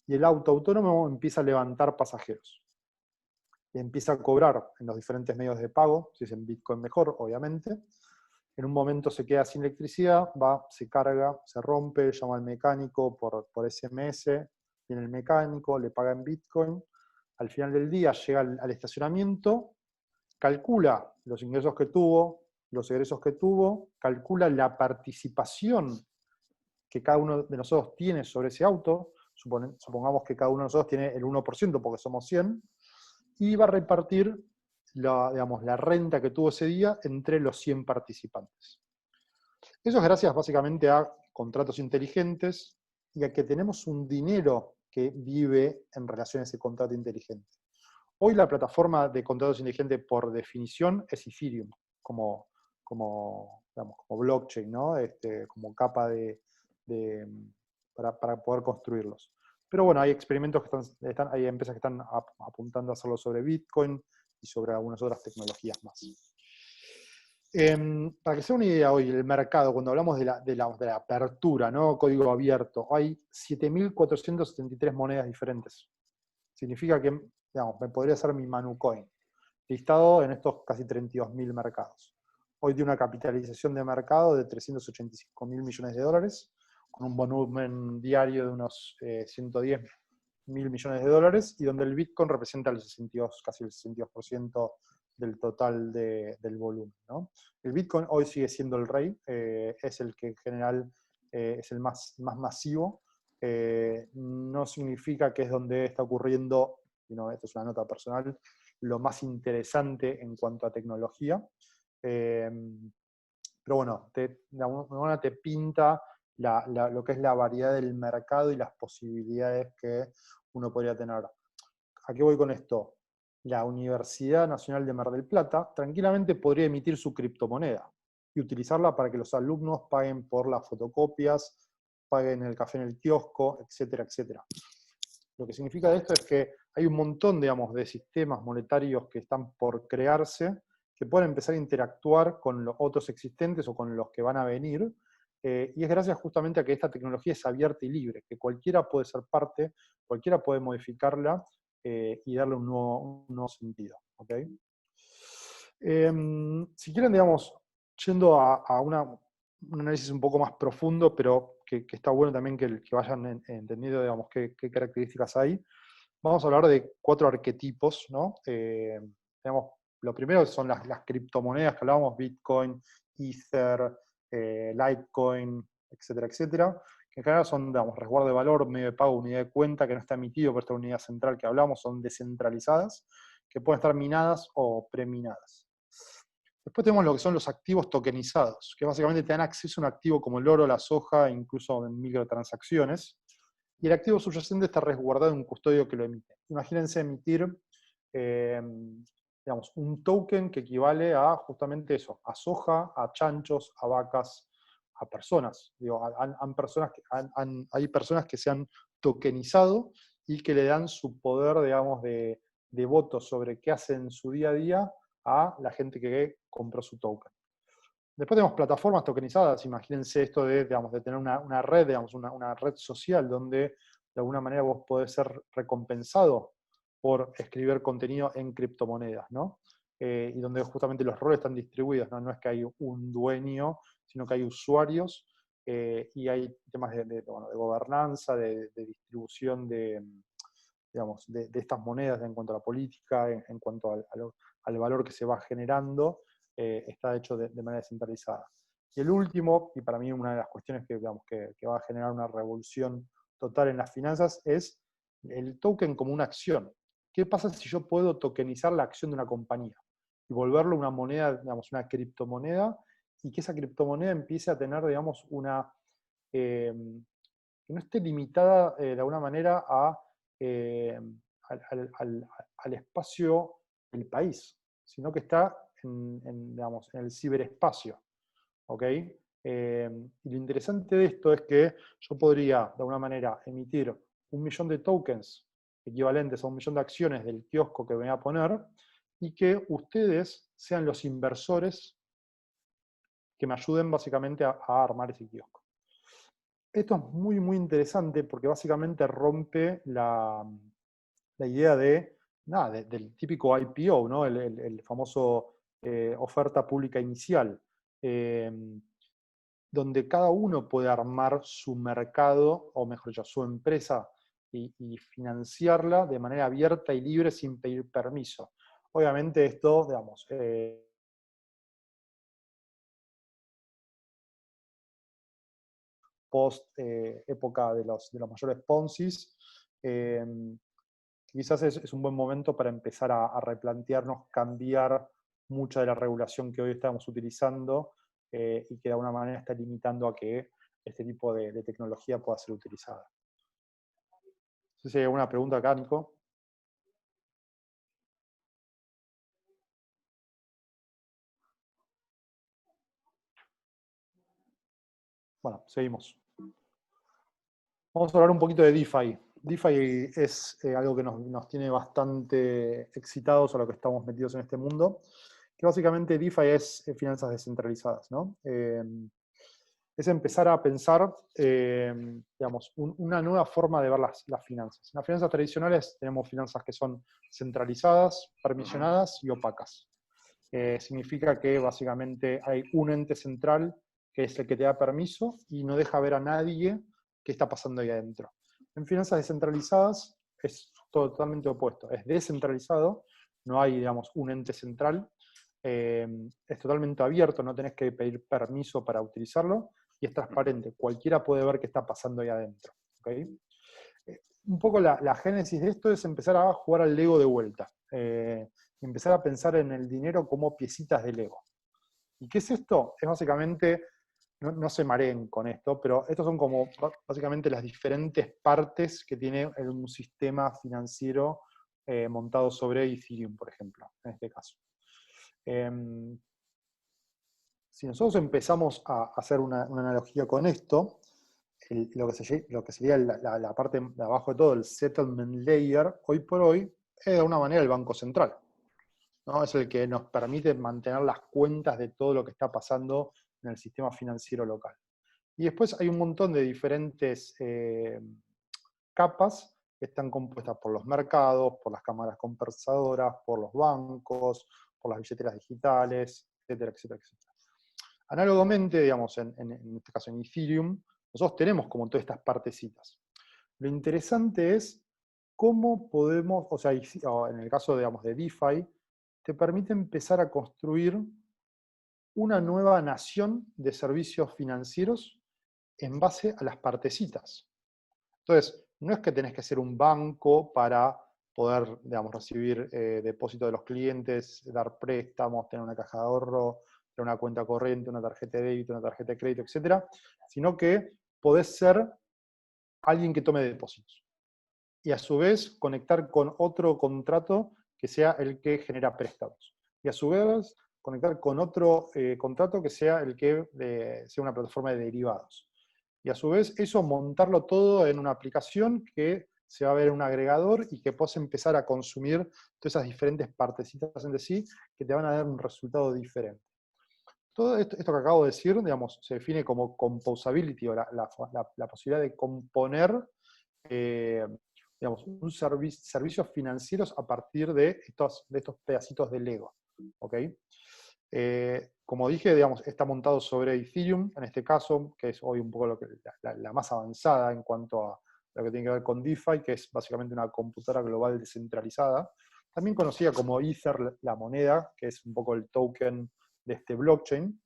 y el auto autónomo empieza a levantar pasajeros. Y empieza a cobrar en los diferentes medios de pago, si es en Bitcoin mejor, obviamente. En un momento se queda sin electricidad, se carga, se rompe, llama al mecánico por SMS, viene el mecánico, le paga en Bitcoin. Al final del día llega al estacionamiento, calcula los ingresos que tuvo, los egresos que tuvo, calcula la participación que cada uno de nosotros tiene sobre ese auto. Supongamos que cada uno de nosotros tiene el 1% porque somos 100, y va a repartir la renta que tuvo ese día entre los 100 participantes. Eso es gracias básicamente a contratos inteligentes y a que tenemos un dinero que vive en relación a ese contrato inteligente. Hoy la plataforma de contratos inteligentes por definición es Ethereum, como blockchain, ¿no? Como capa para poder construirlos. Pero bueno, hay experimentos hay empresas que están apuntando a hacerlo sobre Bitcoin y sobre algunas otras tecnologías más. Para que sea una idea hoy, el mercado, cuando hablamos de la apertura, ¿no? Código abierto, hay 7.473 monedas diferentes. Significa que, digamos, me podría ser mi Manucoin, listado en estos casi 32.000 mercados. Hoy tiene una capitalización de mercado de 385.000 millones de dólares, con un volumen diario de unos 110.000 millones de dólares, y donde el Bitcoin representa casi el 62% del total del volumen, ¿no? El Bitcoin hoy sigue siendo el rey, es el que en general es el más masivo. No significa que es donde está ocurriendo, esto es una nota personal, lo más interesante en cuanto a tecnología. Pero bueno, de alguna manera te pinta lo que es la variedad del mercado y las posibilidades que uno podría tener. ¿A qué voy con esto? La Universidad Nacional de Mar del Plata tranquilamente podría emitir su criptomoneda y utilizarla para que los alumnos paguen por las fotocopias, paguen el café en el kiosco, etcétera, etcétera. Lo que significa esto es que hay un montón, digamos, de sistemas monetarios que están por crearse, que pueden empezar a interactuar con los otros existentes o con los que van a venir, y es gracias justamente a que esta tecnología es abierta y libre, que cualquiera puede ser parte, cualquiera puede modificarla y darle un nuevo sentido. ¿Okay? Si quieren, digamos, yendo a un análisis un poco más profundo, pero que está bueno también que vayan entendiendo, digamos, qué características hay, vamos a hablar de 4 arquetipos, ¿no? Digamos, lo primero son las criptomonedas que hablábamos, Bitcoin, Ether, Litecoin, etcétera, etcétera, que en general son, digamos, resguardo de valor, medio de pago, unidad de cuenta, que no está emitido por esta unidad central que hablamos, son descentralizadas, que pueden estar minadas o preminadas. Después tenemos lo que son los activos tokenizados, que básicamente te dan acceso a un activo como el oro, la soja, incluso en microtransacciones, y el activo subyacente está resguardado en un custodio que lo emite. Imagínense emitir digamos, un token que equivale a justamente eso, a soja, a chanchos, a vacas, a personas. Digo, hay personas que se han tokenizado y que le dan su poder, digamos, de voto sobre qué hacen en su día a día a la gente que compró su token. Después tenemos plataformas tokenizadas. Imagínense esto digamos, de tener una red, digamos, una red social donde de alguna manera vos podés ser recompensado por escribir contenido en criptomonedas, ¿no? Y donde justamente los roles están distribuidos, ¿no? No es que hay un dueño, sino que hay usuarios, y hay temas de gobernanza, de distribución digamos, de estas monedas en cuanto a la política, en cuanto al valor que se va generando, está hecho de manera descentralizada. Y el último, y para mí una de las cuestiones que, digamos, que va a generar una revolución total en las finanzas, es el token como una acción. ¿Qué pasa si yo puedo tokenizar la acción de una compañía y volverlo una moneda, digamos, una criptomoneda, y que esa criptomoneda empiece a tener, digamos, que no esté limitada de alguna manera al espacio del país, sino que está digamos, en el ciberespacio? ¿Ok? Y lo interesante de esto es que yo podría, de alguna manera, emitir 1 millón de tokens equivalentes a 1 millón de acciones del kiosco que me voy a poner, y que ustedes sean los inversores que me ayuden básicamente a armar ese kiosco. Esto es muy, muy interesante porque básicamente rompe la idea del típico IPO, ¿no? El famoso oferta pública inicial, donde cada uno puede armar su mercado, o mejor dicho, su empresa, y financiarla de manera abierta y libre sin pedir permiso. Obviamente esto, digamos, post época de los mayores Ponzis, quizás es un buen momento para empezar a replantearnos cambiar mucha de la regulación que hoy estamos utilizando, y que de alguna manera está limitando a que este tipo de tecnología pueda ser utilizada. No sé si hay alguna pregunta acá, Nico. Bueno, seguimos. Vamos a hablar un poquito de DeFi. DeFi es algo que nos tiene bastante excitados a lo que estamos metidos en este mundo, que básicamente DeFi es finanzas descentralizadas, ¿no? Es empezar a pensar, digamos, una nueva forma de ver las finanzas. En las finanzas tradicionales tenemos finanzas que son centralizadas, permisionadas y opacas. Significa que básicamente hay un ente central que es el que te da permiso y no deja ver a nadie qué está pasando ahí adentro. En finanzas descentralizadas es totalmente opuesto, es descentralizado, no hay, digamos, un ente central, es totalmente abierto, no tenés que pedir permiso para utilizarlo, y es transparente, cualquiera puede ver qué está pasando ahí adentro. ¿Okay? Un poco la génesis de esto es empezar a jugar al Lego de vuelta, empezar a pensar en el dinero como piecitas de Lego. ¿Y qué es esto? Es básicamente, no se mareen con esto, pero estos son como básicamente las diferentes partes que tiene un sistema financiero montado sobre Ethereum, por ejemplo, en este caso. Si nosotros empezamos a hacer una analogía con esto, lo que sería la parte de abajo de todo, el settlement layer, hoy por hoy, es de alguna manera el Banco Central, ¿no? Es el que nos permite mantener las cuentas de todo lo que está pasando en el sistema financiero local. Y después hay un montón de diferentes capas que están compuestas por los mercados, por las cámaras compensadoras, por los bancos, por las billeteras digitales, etcétera, etcétera, etcétera. Análogamente, digamos, en este caso en Ethereum, nosotros tenemos como todas estas partecitas. Lo interesante es cómo podemos, o sea, en el caso, digamos, de DeFi, te permite empezar a construir una nueva nación de servicios financieros en base a las partecitas. Entonces, no es que tenés que ser un banco para poder, digamos, recibir depósitos de los clientes, dar préstamos, tener una caja de ahorro, tener una cuenta corriente, una tarjeta de débito, una tarjeta de crédito, etc. Sino que podés ser alguien que tome depósitos. Y a su vez conectar con otro contrato que sea el que genera préstamos. Y a su vez conectar con otro contrato que sea el que sea una plataforma de derivados. Y a su vez eso montarlo todo en una aplicación que se va a ver en un agregador y que puedes empezar a consumir todas esas diferentes partecitas entre sí que te van a dar un resultado diferente. todo esto que acabo de decir, digamos, se define como composability, o la posibilidad de componer digamos, servicios financieros a partir de estos pedacitos de Lego. ¿Ok? Como dije, digamos, está montado sobre Ethereum, en este caso, que es hoy un poco la más avanzada en cuanto a lo que tiene que ver con DeFi, que es básicamente una computadora global descentralizada, también conocida como Ether, la moneda, que es un poco el token de este blockchain.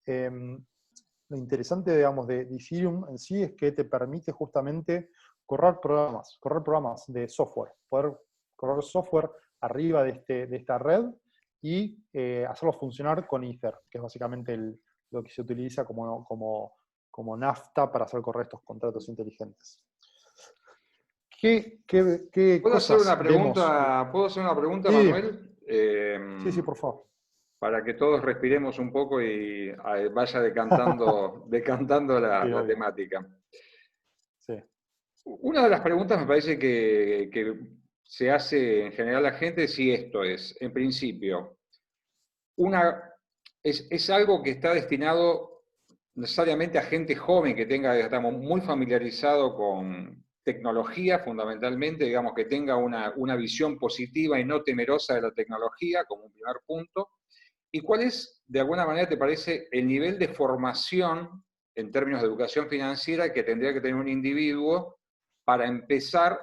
Lo interesante, digamos, de Ethereum en sí es que te permite justamente correr programas de software, poder correr software arriba de esta red y hacerlo funcionar con Ether, que es básicamente lo que se utiliza como nafta para hacer correr estos contratos inteligentes. ¿Qué ¿Puedo hacer cosas una pregunta, vemos? ¿puedo hacer una pregunta, Sí, Manuel? sí, por favor. Para que todos respiremos un poco y vaya decantando Sí, la obvio. temática. Sí. Una de las preguntas me parece que se hace en general la gente si esto es, en principio, es algo que está destinado necesariamente a gente joven que tenga, estamos muy familiarizado con tecnología fundamentalmente, digamos que tenga una visión positiva y no temerosa de la tecnología como un primer punto. ¿Y cuál es, de alguna manera, te parece el nivel de formación en términos de educación financiera que tendría que tener un individuo para empezar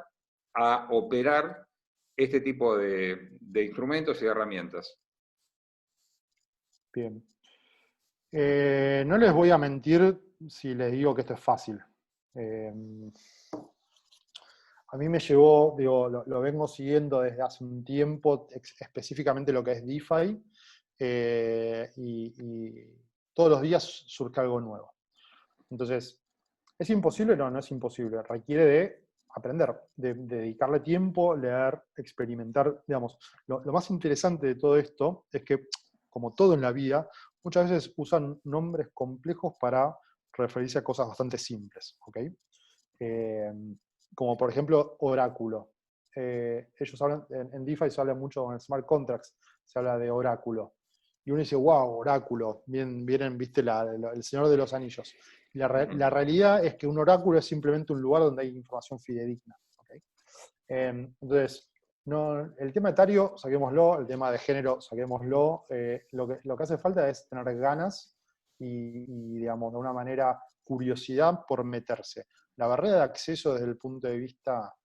a operar este tipo de instrumentos y de herramientas? Bien. No les voy a mentir si les digo que esto es fácil. A mí me llevó, digo, lo vengo siguiendo desde hace un tiempo, específicamente lo que es DeFi, y todos los días surge algo nuevo. Entonces, ¿es imposible? No, no es imposible. Requiere de aprender, de dedicarle tiempo, leer, experimentar. Digamos, lo más interesante de todo esto es que, como todo en la vida, muchas veces usan nombres complejos para referirse a cosas bastante simples. ¿Ok? Como por ejemplo oráculo. Ellos hablan, en DeFi se habla mucho en smart contracts, se habla de oráculo. Y uno dice, wow, oráculo, vienen, viste, el Señor de los Anillos. Y la realidad es que un oráculo es simplemente un lugar donde hay información fidedigna. ¿Okay? Entonces, no, el tema etario, saquémoslo, el tema de género, saquémoslo. Lo que hace falta es tener ganas y, digamos, de una manera, curiosidad por meterse. La barrera de acceso desde el punto de vista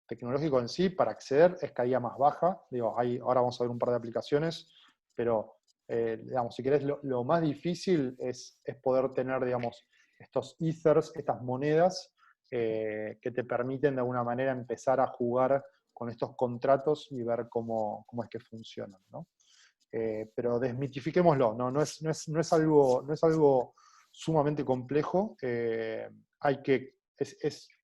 tecnológico en sí, para acceder, es cada día más baja. Digo, ahora vamos a ver un par de aplicaciones, pero digamos, si querés, lo más difícil es poder tener, digamos, estos ethers, estas monedas, que te permiten de alguna manera empezar a jugar con estos contratos y ver cómo es que funcionan, ¿no? Pero desmitifiquémoslo, no es algo sumamente complejo.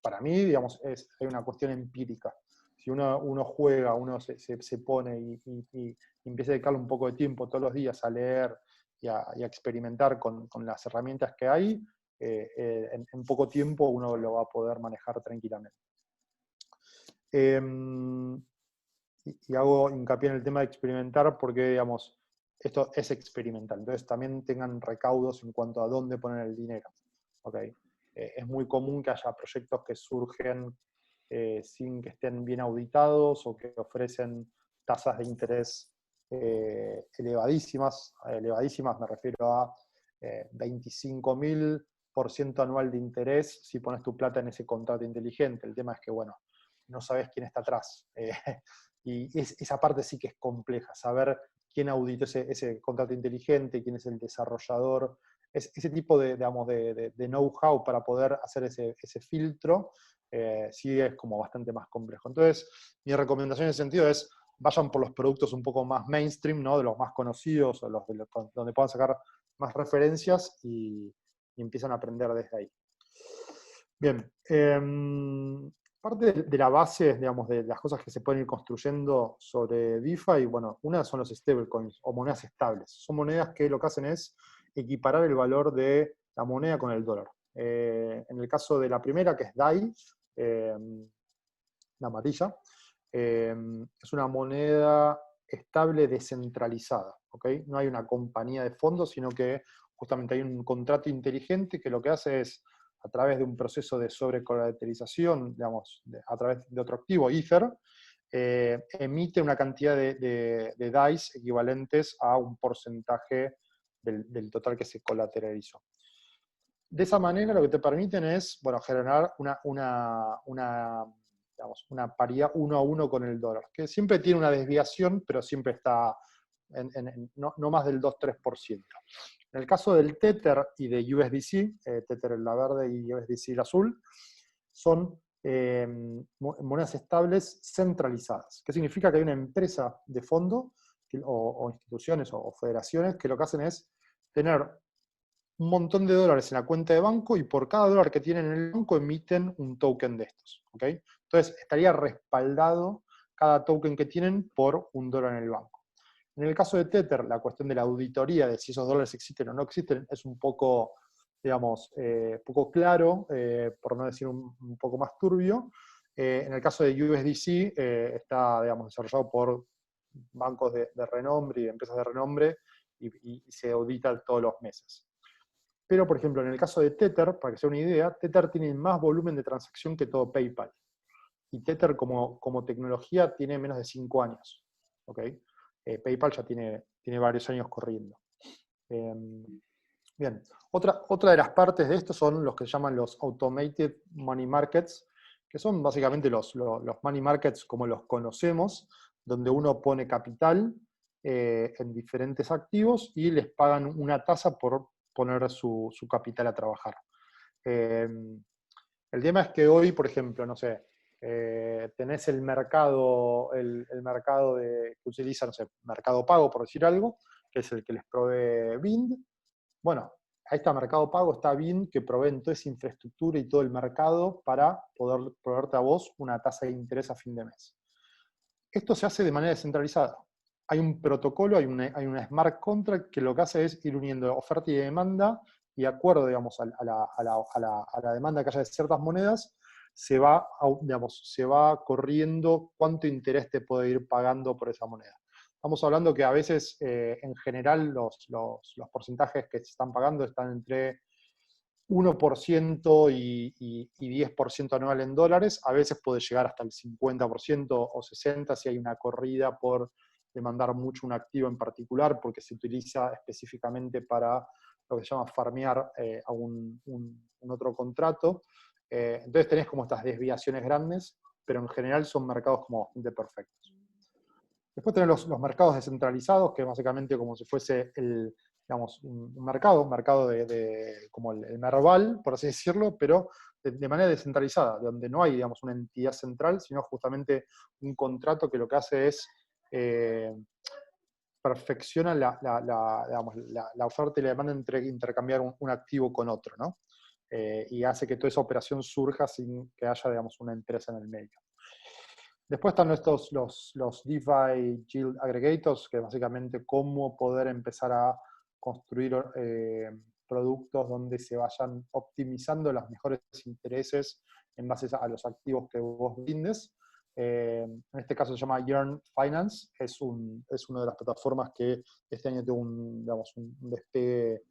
Para mí, digamos, hay una cuestión empírica. Si uno juega, uno se pone y empieza a dedicarle un poco de tiempo todos los días a leer y a experimentar con las herramientas que hay, en poco tiempo uno lo va a poder manejar tranquilamente. Y hago hincapié en el tema de experimentar porque, digamos, esto es experimental. Entonces también tengan recaudos en cuanto a dónde poner el dinero. ¿Okay? Es muy común que haya proyectos que surgen sin que estén bien auditados o que ofrecen tasas de interés elevadísimas. Elevadísimas me refiero a 25.000% anual de interés si pones tu plata en ese contrato inteligente. El tema es que, bueno, no sabes quién está atrás. Y esa parte sí que es compleja, saber quién auditó ese contrato inteligente, quién es el desarrollador, ese tipo de know-how para poder hacer ese filtro, sí es como bastante más complejo. Entonces, mi recomendación en ese sentido es, vayan por los productos un poco más mainstream, ¿no? De los más conocidos, o donde puedan sacar más referencias y empiezan a aprender desde ahí. Bien. Parte de la base, digamos, de las cosas que se pueden ir construyendo sobre DeFi, bueno, una son los stablecoins o monedas estables. Son monedas que lo que hacen es equiparar el valor de la moneda con el dólar. En el caso de la primera, que es DAI, la amarilla, es una moneda estable descentralizada, ¿ok? No hay una compañía de fondos, sino que justamente hay un contrato inteligente que lo que hace es, a través de un proceso de sobrecolateralización, digamos, a través de otro activo, Ether, emite una cantidad de DAIs equivalentes a un porcentaje del total que se colateralizó. De esa manera lo que te permiten es, bueno, generar digamos, una paridad 1 a 1 con el dólar, que siempre tiene una desviación, pero siempre está no más del 2-3%. En el caso del Tether y de USDC, Tether en la verde y USDC el azul, son monedas estables centralizadas. ¿Qué significa? Que hay una empresa de fondo o instituciones o federaciones que lo que hacen es tener un montón de dólares en la cuenta de banco y por cada dólar que tienen en el banco emiten un token de estos. ¿Okay? Entonces estaría respaldado cada token que tienen por $1 en el banco. En el caso de Tether, la cuestión de la auditoría de si esos dólares existen o no existen es un poco, digamos, poco claro, por no decir un poco más turbio. En el caso de USDC está, digamos, desarrollado por bancos de renombre y empresas de renombre y se audita todos los meses. Pero, por ejemplo, en el caso de Tether, para que sea una idea, Tether tiene más volumen de transacción que todo PayPal. Y Tether como tecnología tiene menos de 5 años. ¿Okay? PayPal ya tiene varios años corriendo. Bien, otra de las partes de esto son los que se llaman los Automated Money Markets, que son básicamente los money markets como los conocemos, donde uno pone capital en diferentes activos y les pagan una tasa por poner su capital a trabajar. El tema es que hoy, por ejemplo, no sé, tenés el mercado que utiliza, no sé, Mercado Pago, por decir algo, que es el que les provee Bind. Bueno, ahí está Mercado Pago, está Bind, que provee toda esa infraestructura y todo el mercado para poder proveerte a vos una tasa de interés a fin de mes. Esto se hace de manera descentralizada. Hay un protocolo, hay una smart contract que lo que hace es ir uniendo oferta y demanda, y de acuerdo, digamos, a la demanda que haya de ciertas monedas, se va corriendo cuánto interés te puede ir pagando por esa moneda. Estamos hablando que a veces, en general, los porcentajes que se están pagando están entre 1% y 10% anual en dólares. A veces puede llegar hasta el 50% o 60% si hay una corrida por demandar mucho un activo en particular, porque se utiliza específicamente para lo que se llama farmear a un otro contrato. Entonces tenés como estas desviaciones grandes, pero en general son mercados como bastante perfectos. Después tenés los mercados descentralizados, que básicamente como si fuese digamos, un mercado como el Merval, por así decirlo, pero de manera descentralizada, donde no hay, digamos, una entidad central, sino justamente un contrato que lo que hace es perfecciona la oferta y la demanda entre intercambiar un activo con otro, ¿no? Y hace que toda esa operación surja sin que haya, digamos, una empresa en el medio. Después están los DeFi Yield Aggregators, que básicamente cómo poder empezar a construir productos donde se vayan optimizando los mejores intereses en base a los activos que vos brindes. En este caso se llama Yearn Finance, es una de las plataformas que este año tuvo un despegue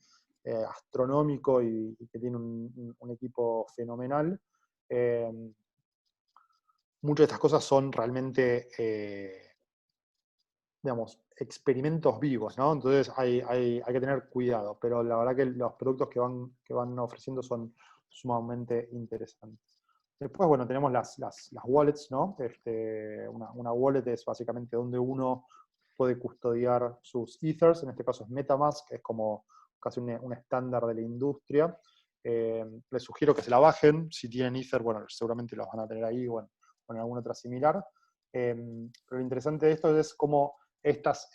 astronómico y que tiene un equipo fenomenal. Muchas de estas cosas son realmente, digamos, experimentos vivos, ¿no? Entonces hay que tener cuidado, pero la verdad que los productos que van ofreciendo son sumamente interesantes. Después, bueno, tenemos las wallets, ¿no? Una wallet es básicamente donde uno puede custodiar sus ethers, en este caso es MetaMask, que es como casi un estándar de la industria. Les sugiero que se la bajen, si tienen ether, bueno, seguramente los van a tener ahí, bueno, o en alguna otra similar. Pero lo interesante de esto es cómo estas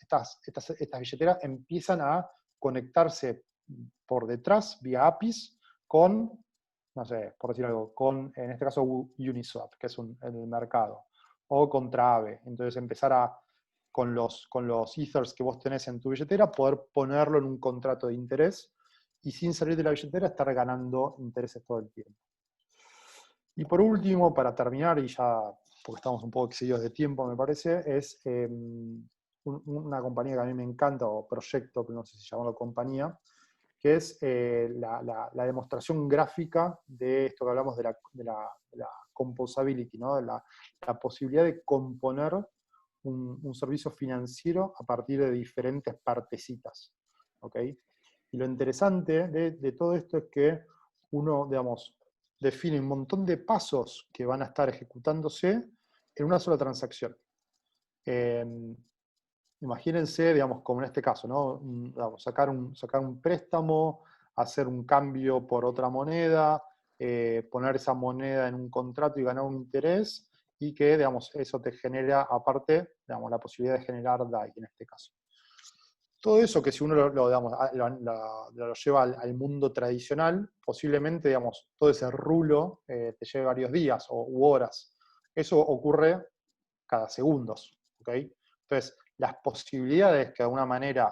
billeteras empiezan a conectarse por detrás, vía APIs, con, no sé, por decir algo, con, en este caso, Uniswap, que es el mercado, o contra Aave. Entonces empezar con los ethers que vos tenés en tu billetera, poder ponerlo en un contrato de interés, y sin salir de la billetera estar ganando intereses todo el tiempo. Y por último, para terminar, y ya, porque estamos un poco excedidos de tiempo, me parece, es una compañía que a mí me encanta, o proyecto, pero no sé si llamarlo compañía, que es la demostración gráfica de esto que hablamos de la composability, ¿no? La posibilidad de componer un servicio financiero a partir de diferentes partecitas. ¿Ok? Y lo interesante de todo esto es que uno, digamos, define un montón de pasos que van a estar ejecutándose en una sola transacción. Imagínense, digamos, como en este caso, ¿no? Digamos, sacar un préstamo, hacer un cambio por otra moneda, poner esa moneda en un contrato y ganar un interés, y que, digamos, eso te genera, aparte, digamos, la posibilidad de generar DAI en este caso. Todo eso que si uno digamos, lo lleva al mundo tradicional, posiblemente, digamos, todo ese rulo te lleve varios días u horas. Eso ocurre cada segundos, ¿ok? Entonces, las posibilidades que de alguna manera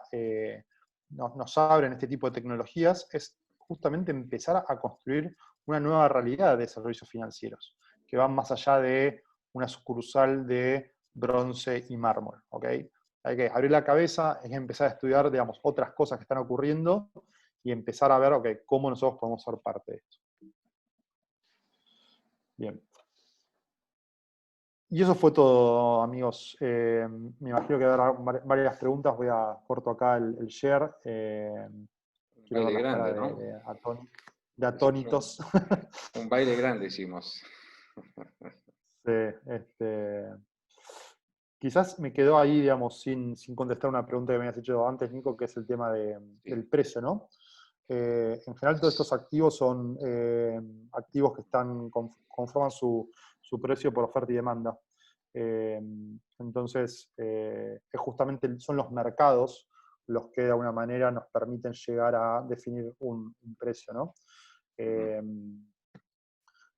nos abren este tipo de tecnologías es justamente empezar a construir una nueva realidad de servicios financieros, que van más allá de una sucursal de bronce y mármol, ¿ok? Hay que abrir la cabeza, es empezar a estudiar, digamos, otras cosas que están ocurriendo y empezar a ver, ok, cómo nosotros podemos ser parte de esto. Bien. Y eso fue todo, amigos. Me imagino que habrá varias preguntas. Voy a corto acá el share. Quiero ver Baile las grande, caras ¿no? de atónitos. Un baile grande hicimos. Sí, quizás me quedó ahí, digamos, sin contestar una pregunta que me habías hecho antes, Nico, que es el tema del precio, ¿no? En general, todos estos activos son activos que conforman su precio por oferta y demanda. Entonces, justamente son los mercados los que de alguna manera nos permiten llegar a definir un precio, ¿no?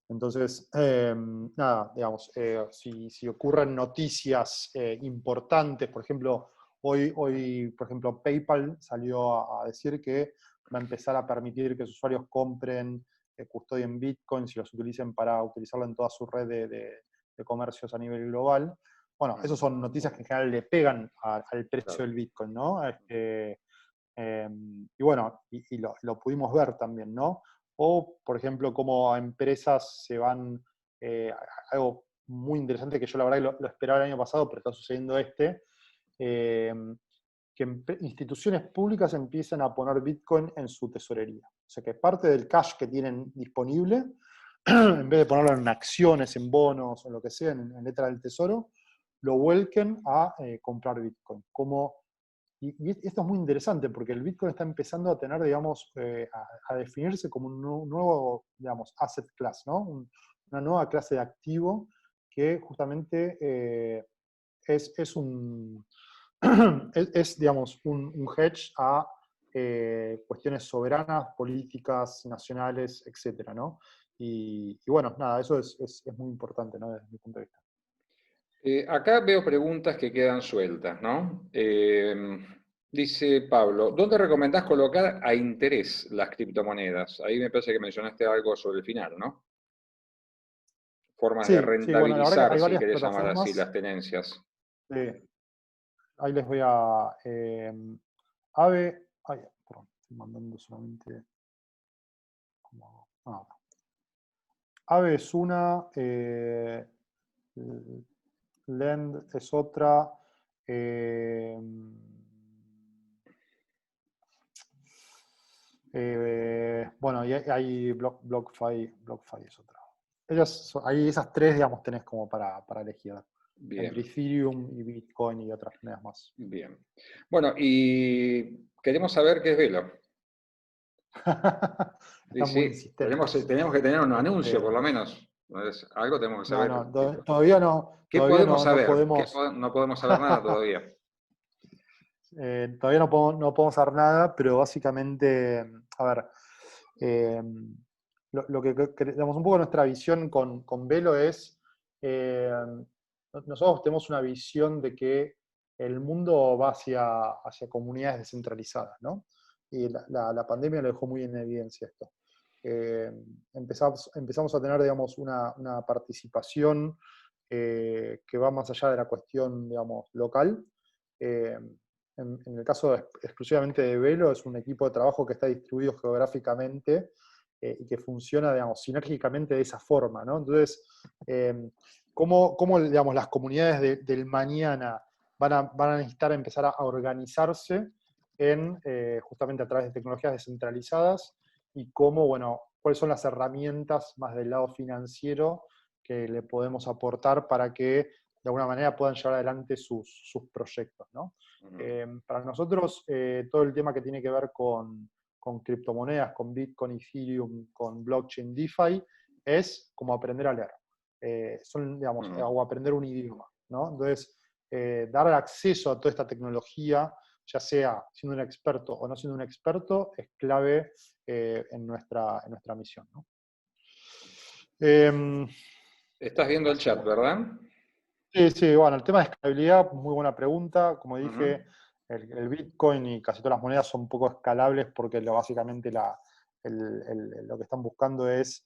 Entonces, nada, digamos, si ocurren noticias importantes, por ejemplo, hoy, por ejemplo, PayPal salió a decir que va a empezar a permitir que sus usuarios compren, custodien bitcoins y los utilicen para utilizarlo en toda su red de comercios a nivel global. Bueno, esas son noticias que en general le pegan al precio del bitcoin, ¿no? Y bueno, y lo pudimos ver también, ¿no? O, por ejemplo, cómo empresas se van, algo muy interesante que yo la verdad que lo esperaba el año pasado, pero está sucediendo eh, que instituciones públicas empiezan a poner Bitcoin en su tesorería. O sea, que parte del cash que tienen disponible, en vez de ponerlo en acciones, en bonos, o lo que sea, en letra del tesoro, lo vuelquen a comprar Bitcoin. Y esto es muy interesante porque el Bitcoin está empezando a tener, digamos, a definirse como un nuevo, digamos, asset class, ¿no? Una nueva clase de activo que justamente es un, digamos, un hedge a cuestiones soberanas, políticas, nacionales, etcétera, ¿no? Y bueno, nada, eso es muy importante, ¿no? Desde mi punto de vista. Acá veo preguntas que quedan sueltas, ¿no? Dice Pablo, ¿dónde recomendás colocar a interés las criptomonedas? Ahí me parece que mencionaste algo sobre el final, ¿no? Formas de Sí, sí, bueno, la verdad que rentabilizar, hay si varias querés llamar así, plataformas. las tenencias. Ahí les voy a... Aave... Ay, perdón, estoy mandando solamente... Aave es una, Lend es otra, bueno, y hay BlockFi es otra. Ahí esas tres, digamos, tenés como para elegir. Entre Bien, Ethereum y Bitcoin y otras monedas más. bien. Bueno, y queremos saber qué es Velo. Y Están muy sí, tenemos insistentes. que tener un anuncio por Eh, lo menos. Algo tenemos que no, saber. no, todavía no, ¿Qué todavía podemos no, no saber? podemos. No podemos saber nada todavía. Todavía no podemos hacer nada, pero básicamente, a ver, eh, lo que digamos, un poco nuestra visión con Velo es, nosotros tenemos una visión de que el mundo va hacia comunidades descentralizadas, ¿no? Y la pandemia lo dejó muy en evidencia esto. Empezamos a tener, digamos, una participación que va más allá de la cuestión, digamos, local. en el caso exclusivamente de Velo, es un equipo de trabajo que está distribuido geográficamente y que funciona, digamos, sinérgicamente de esa forma, ¿no? Entonces, ¿cómo, digamos, las comunidades del mañana van a necesitar empezar a organizarse justamente a través de tecnologías descentralizadas y cómo, bueno, cuáles son las herramientas más del lado financiero que le podemos aportar para que de alguna manera puedan llevar adelante sus proyectos, ¿no? Para nosotros, todo el tema que tiene que ver con criptomonedas, con Bitcoin, Ethereum, con blockchain, DeFi, es como aprender a leer. Digamos, o aprender un idioma, ¿no? Entonces, dar acceso a toda esta tecnología, ya sea siendo un experto o no siendo un experto, es clave en nuestra misión, ¿no? Estás viendo el chat, ¿verdad? Sí, bueno, el tema de escalabilidad, muy buena pregunta. Como Ujú. dije, el Bitcoin y casi todas las monedas son un poco escalables porque básicamente lo que están buscando es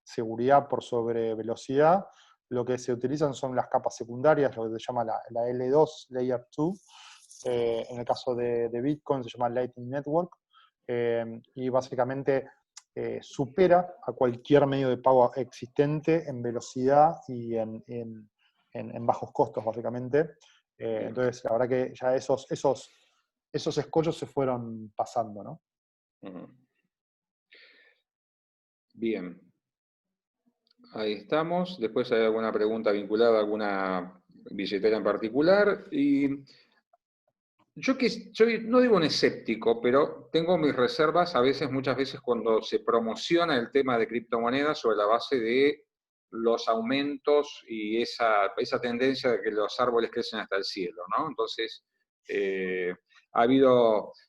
seguridad por sobre velocidad. Lo que se utilizan son las capas secundarias, lo que se llama la L2, Layer 2. En el caso de Bitcoin se llama Lightning Network. Y básicamente supera a cualquier medio de pago existente en velocidad y en bajos costos, básicamente. Bien. Entonces, la verdad que ya esos escollos se fueron pasando, ¿no? Ujú. Bien. Ahí estamos. Después hay alguna pregunta vinculada a alguna billetera en particular. Y yo que soy, no digo un escéptico, pero tengo mis reservas a veces, muchas veces cuando se promociona el tema de criptomonedas sobre la base de los aumentos y esa tendencia de que los árboles crecen hasta el cielo, ¿no? Entonces,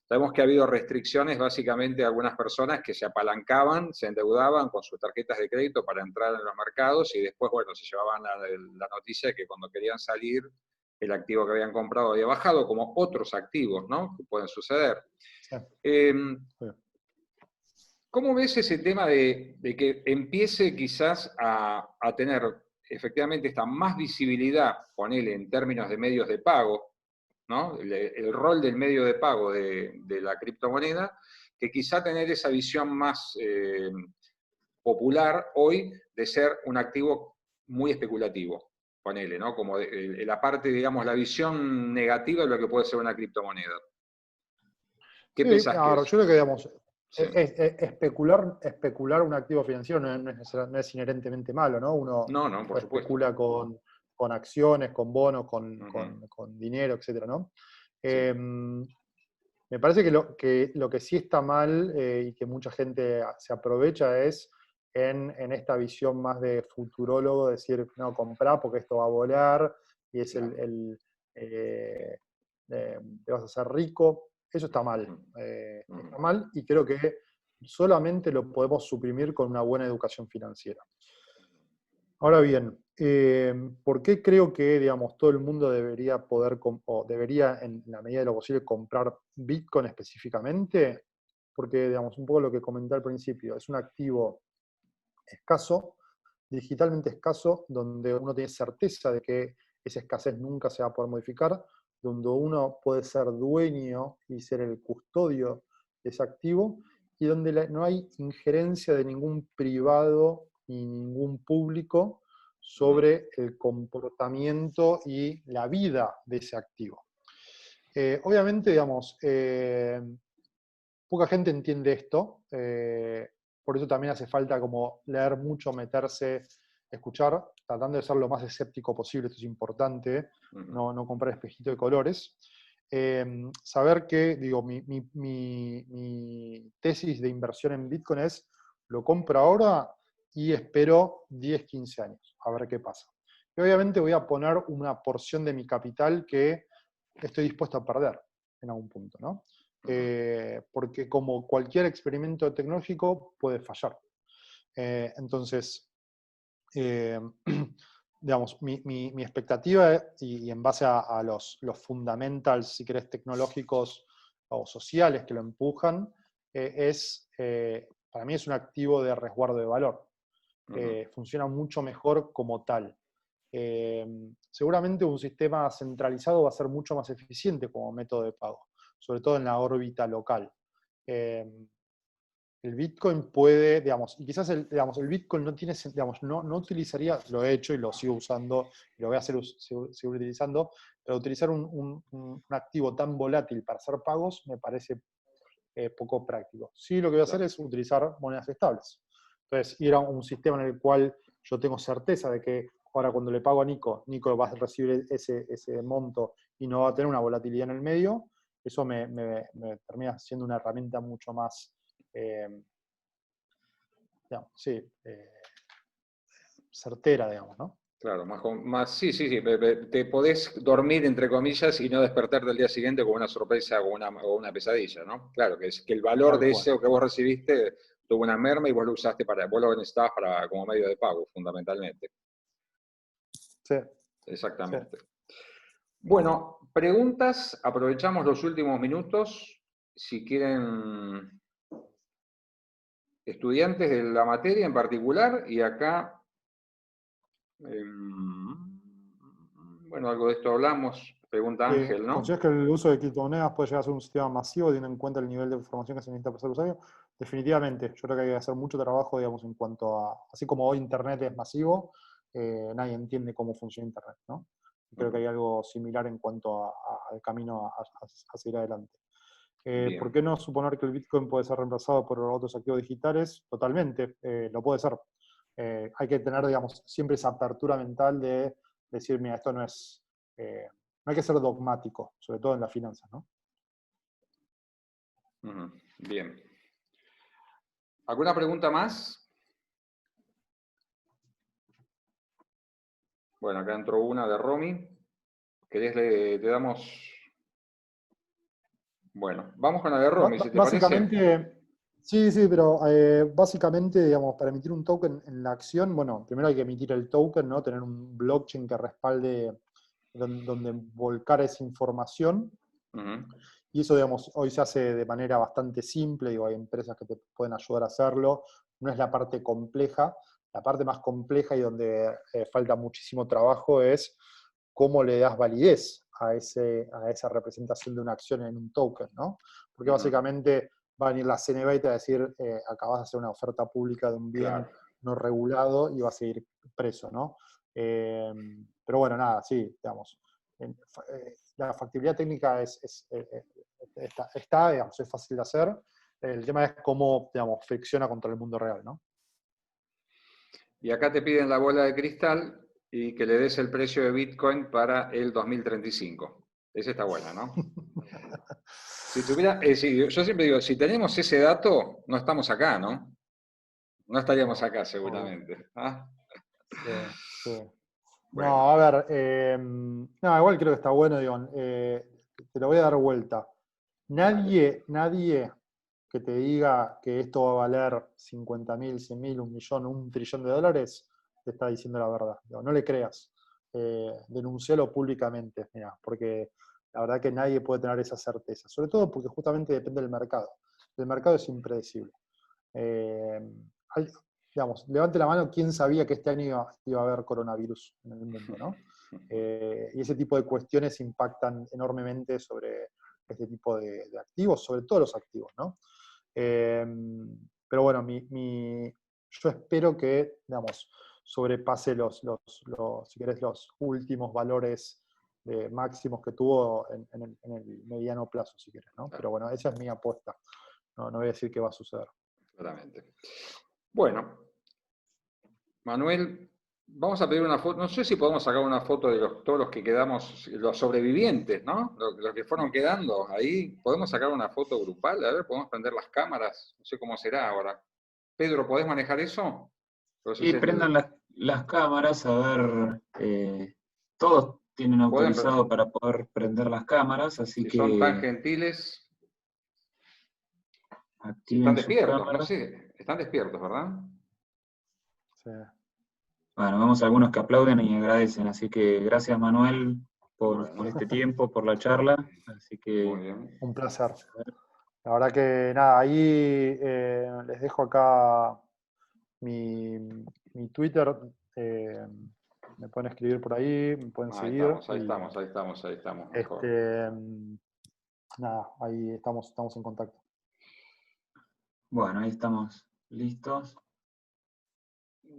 sabemos que ha habido restricciones básicamente a algunas personas que se apalancaban, se endeudaban con sus tarjetas de crédito para entrar en los mercados y después, bueno, se llevaban la noticia de que cuando querían salir el activo que habían comprado había bajado, como otros activos, ¿no? Que pueden suceder. Sí, sí. ¿Cómo ves ese tema de que empiece quizás a tener efectivamente esta más visibilidad, ponele en términos de medios de pago, ¿no? El rol del medio de pago de la criptomoneda, que quizá tener esa visión más popular hoy de ser un activo muy especulativo, ponele, ¿no? Como la parte, digamos, la visión negativa de lo que puede ser una criptomoneda. ¿Qué Sí, pensás que ahora, es? yo creo que, digamos, Sí. especular un activo financiero no es inherentemente malo, ¿no? Uno No, no, por supuesto. especula con acciones, con bonos, Ujú. con dinero, etcétera, ¿no? Sí. Me parece que lo que sí está mal y que mucha gente se aprovecha es en esta visión más de futurólogo, decir, no, comprá porque esto va a volar y es Claro. te vas a hacer rico. Eso está mal. Ujú. Está mal y creo que solamente lo podemos suprimir con una buena educación financiera. Ahora bien, ¿por qué creo que, digamos, todo el mundo debería poder, o debería, en la medida de lo posible, comprar Bitcoin específicamente? Porque, digamos, un poco lo que comenté al principio, es un activo escaso, digitalmente escaso, donde uno tiene certeza de que esa escasez nunca se va a poder modificar, donde uno puede ser dueño y ser el custodio de ese activo, y donde no hay injerencia de ningún privado ni ningún público sobre el comportamiento y la vida de ese activo. Obviamente, digamos, poca gente entiende esto, por eso también hace falta como leer mucho, meterse, escuchar, tratando de ser lo más escéptico posible, esto es importante, Ujú. no comprar espejito de colores. Saber que, digo, mi tesis de inversión en Bitcoin es, lo compro ahora y espero 10, 15 años, a ver qué pasa. Y obviamente voy a poner una porción de mi capital que estoy dispuesto a perder en algún punto, ¿no? Porque como cualquier experimento tecnológico puede fallar. Entonces, eh, digamos, mi expectativa, y en base a los fundamentals, si querés, tecnológicos o sociales que lo empujan, para mí es un activo de resguardo de valor. Ujú. Funciona mucho mejor como tal. seguramente un sistema centralizado va a ser mucho más eficiente como método de pago, sobre todo en la órbita local. El Bitcoin puede, digamos, y quizás el Bitcoin no tiene, digamos, no utilizaría, lo he hecho y lo sigo usando, y lo voy a seguir utilizando, pero utilizar un activo tan volátil para hacer pagos me parece poco práctico. Sí, lo que voy a hacer es utilizar monedas estables. Entonces, ir a un sistema en el cual yo tengo certeza de que ahora cuando le pago a Nico, Nico va a recibir ese monto y no va a tener una volatilidad en el medio, eso me termina siendo una herramienta mucho más, digamos, sí, certera, digamos, ¿no? Claro, sí, te podés dormir, entre comillas, y no despertar del día siguiente con una sorpresa o una pesadilla, ¿no? Claro, que el valor Tal de cual. eso que vos recibiste tuvo una merma y vos lo usaste vos lo necesitabas como medio de pago, fundamentalmente. Sí. Exactamente. Sí. Bueno, preguntas, aprovechamos los últimos minutos. Si quieren estudiantes de la materia en particular, y acá, bueno, algo de esto hablamos, pregunta Ángel, ¿no? ¿Consideras que el uso de criptomonedas puede llegar a ser un sistema masivo teniendo en cuenta el nivel de información que se necesita para ser usuario? Definitivamente, yo creo que hay que hacer mucho trabajo, digamos, en cuanto a, así como hoy Internet es masivo, nadie entiende cómo funciona Internet, ¿no? Creo que hay algo similar en cuanto al camino a seguir adelante. ¿Por qué no suponer que el Bitcoin puede ser reemplazado por otros activos digitales? Totalmente, lo puede ser. Hay que tener, digamos, siempre esa apertura mental de decir, mira, esto no es... no hay que ser dogmático, sobre todo en las finanzas, ¿no? Bien. ¿Alguna pregunta más? Bueno, acá entró una de Romy. ¿Querés te damos? Bueno, vamos con la de Romy, si te parece. Básicamente, sí, pero básicamente, digamos, para emitir un token en la acción, bueno, primero hay que emitir el token, ¿no? Tener un blockchain que respalde donde volcar esa información. Y eso, digamos, hoy se hace de manera bastante simple, digo, hay empresas que te pueden ayudar a hacerlo, no es la parte compleja. La parte más compleja y donde falta muchísimo trabajo es cómo le das validez a esa representación de una acción en un token, ¿no? Porque básicamente va a venir la CNV y te va a decir, acabas de hacer una oferta pública de un bien no regulado y vas a ir preso, ¿no? Pero bueno, nada, sí, digamos, la factibilidad técnica está, digamos, es fácil de hacer. El tema es cómo, digamos, fricciona contra el mundo real, ¿no? Y acá te piden la bola de cristal y que le des el precio de Bitcoin para el 2035. Esa está buena, ¿no? Si tuviera, yo siempre digo, si tenemos ese dato, no estamos acá, ¿no? No estaríamos acá seguramente. ¿Ah? Sí. Bueno. No, a ver, no, igual creo que está bueno, digo, te lo voy a dar vuelta. Nadie que te diga que esto va a valer 50.000, 100.000, 1.000.000, 1 trillón de dólares, te está diciendo la verdad. Digo, no le creas. Denuncialo públicamente, mira, porque la verdad que nadie puede tener esa certeza. Sobre todo porque justamente depende del mercado. El mercado es impredecible. Digamos, levante la mano quién sabía que este año iba a haber coronavirus en el mundo, ¿no? Y ese tipo de cuestiones impactan enormemente sobre este tipo de activos, sobre todo los activos, ¿no? Pero bueno, yo espero que, digamos, sobrepase si querés, los últimos valores máximos que tuvo en el mediano plazo, si querés, ¿no? Pero bueno, esa es mi apuesta. No voy a decir qué va a suceder. Claramente. Bueno, Manuel, vamos a pedir una foto. No sé si podemos sacar una foto de todos los que quedamos, los sobrevivientes, ¿no? Los que fueron quedando ahí. ¿Podemos sacar una foto grupal? A ver, ¿podemos prender las cámaras? No sé cómo será ahora. Pedro, ¿podés manejar eso? Y prendan las cámaras, a ver, todos tienen autorizado para poder prender las cámaras, así si que son tan gentiles, activen están sus despiertos, no cámaras. sé, están despiertos, ¿verdad? Sí. Bueno, vemos algunos que aplauden y agradecen, así que gracias Manuel por Bueno. este tiempo, por la charla, así que... Muy bien. Un placer. La verdad que nada, ahí les dejo acá mi Twitter. me pueden escribir por ahí, me pueden Ahí seguir. estamos, ahí y, estamos, ahí estamos, ahí estamos. Mejor. Nada, ahí estamos en contacto. Bueno, ahí estamos listos.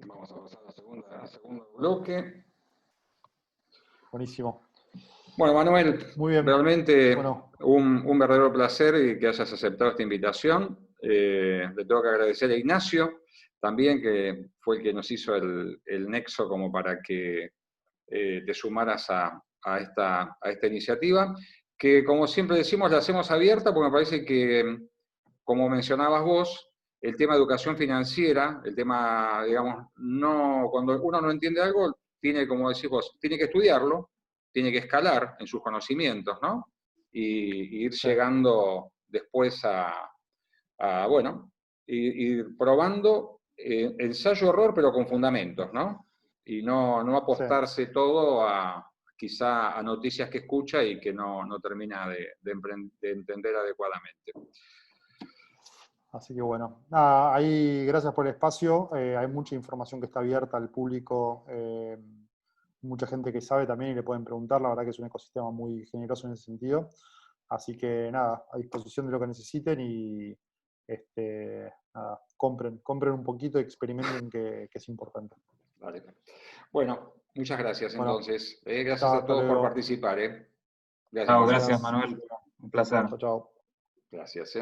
Vamos a pasar al segundo bloque. Buenísimo. Bueno, Manuel, Muy bien. realmente Bueno. un verdadero placer que hayas aceptado esta invitación. Le tengo que agradecer a Ignacio también, que fue el que nos hizo el nexo como para que te sumaras a esta iniciativa, que como siempre decimos, la hacemos abierta porque me parece que, como mencionabas vos, el tema de educación financiera, el tema, digamos, cuando uno no entiende algo, tiene, como decís vos, tiene que estudiarlo, tiene que escalar en sus conocimientos, ¿no? Y ir llegando después bueno, ir probando ensayo-error, pero con fundamentos, ¿no? Y no apostarse todo quizá a noticias que escucha y que no termina de entender adecuadamente. Así que bueno, nada, ahí gracias por el espacio. Hay mucha información que está abierta al público, mucha gente que sabe también y le pueden preguntar. La verdad que es un ecosistema muy generoso en ese sentido. Así que nada, a disposición de lo que necesiten y nada, compren un poquito y experimenten que es importante. Vale. Bueno, muchas gracias entonces. Gracias chao, a hasta todos por luego. participar. Gracias. Chao, gracias Manuel. Un placer. Chao, chao. Gracias.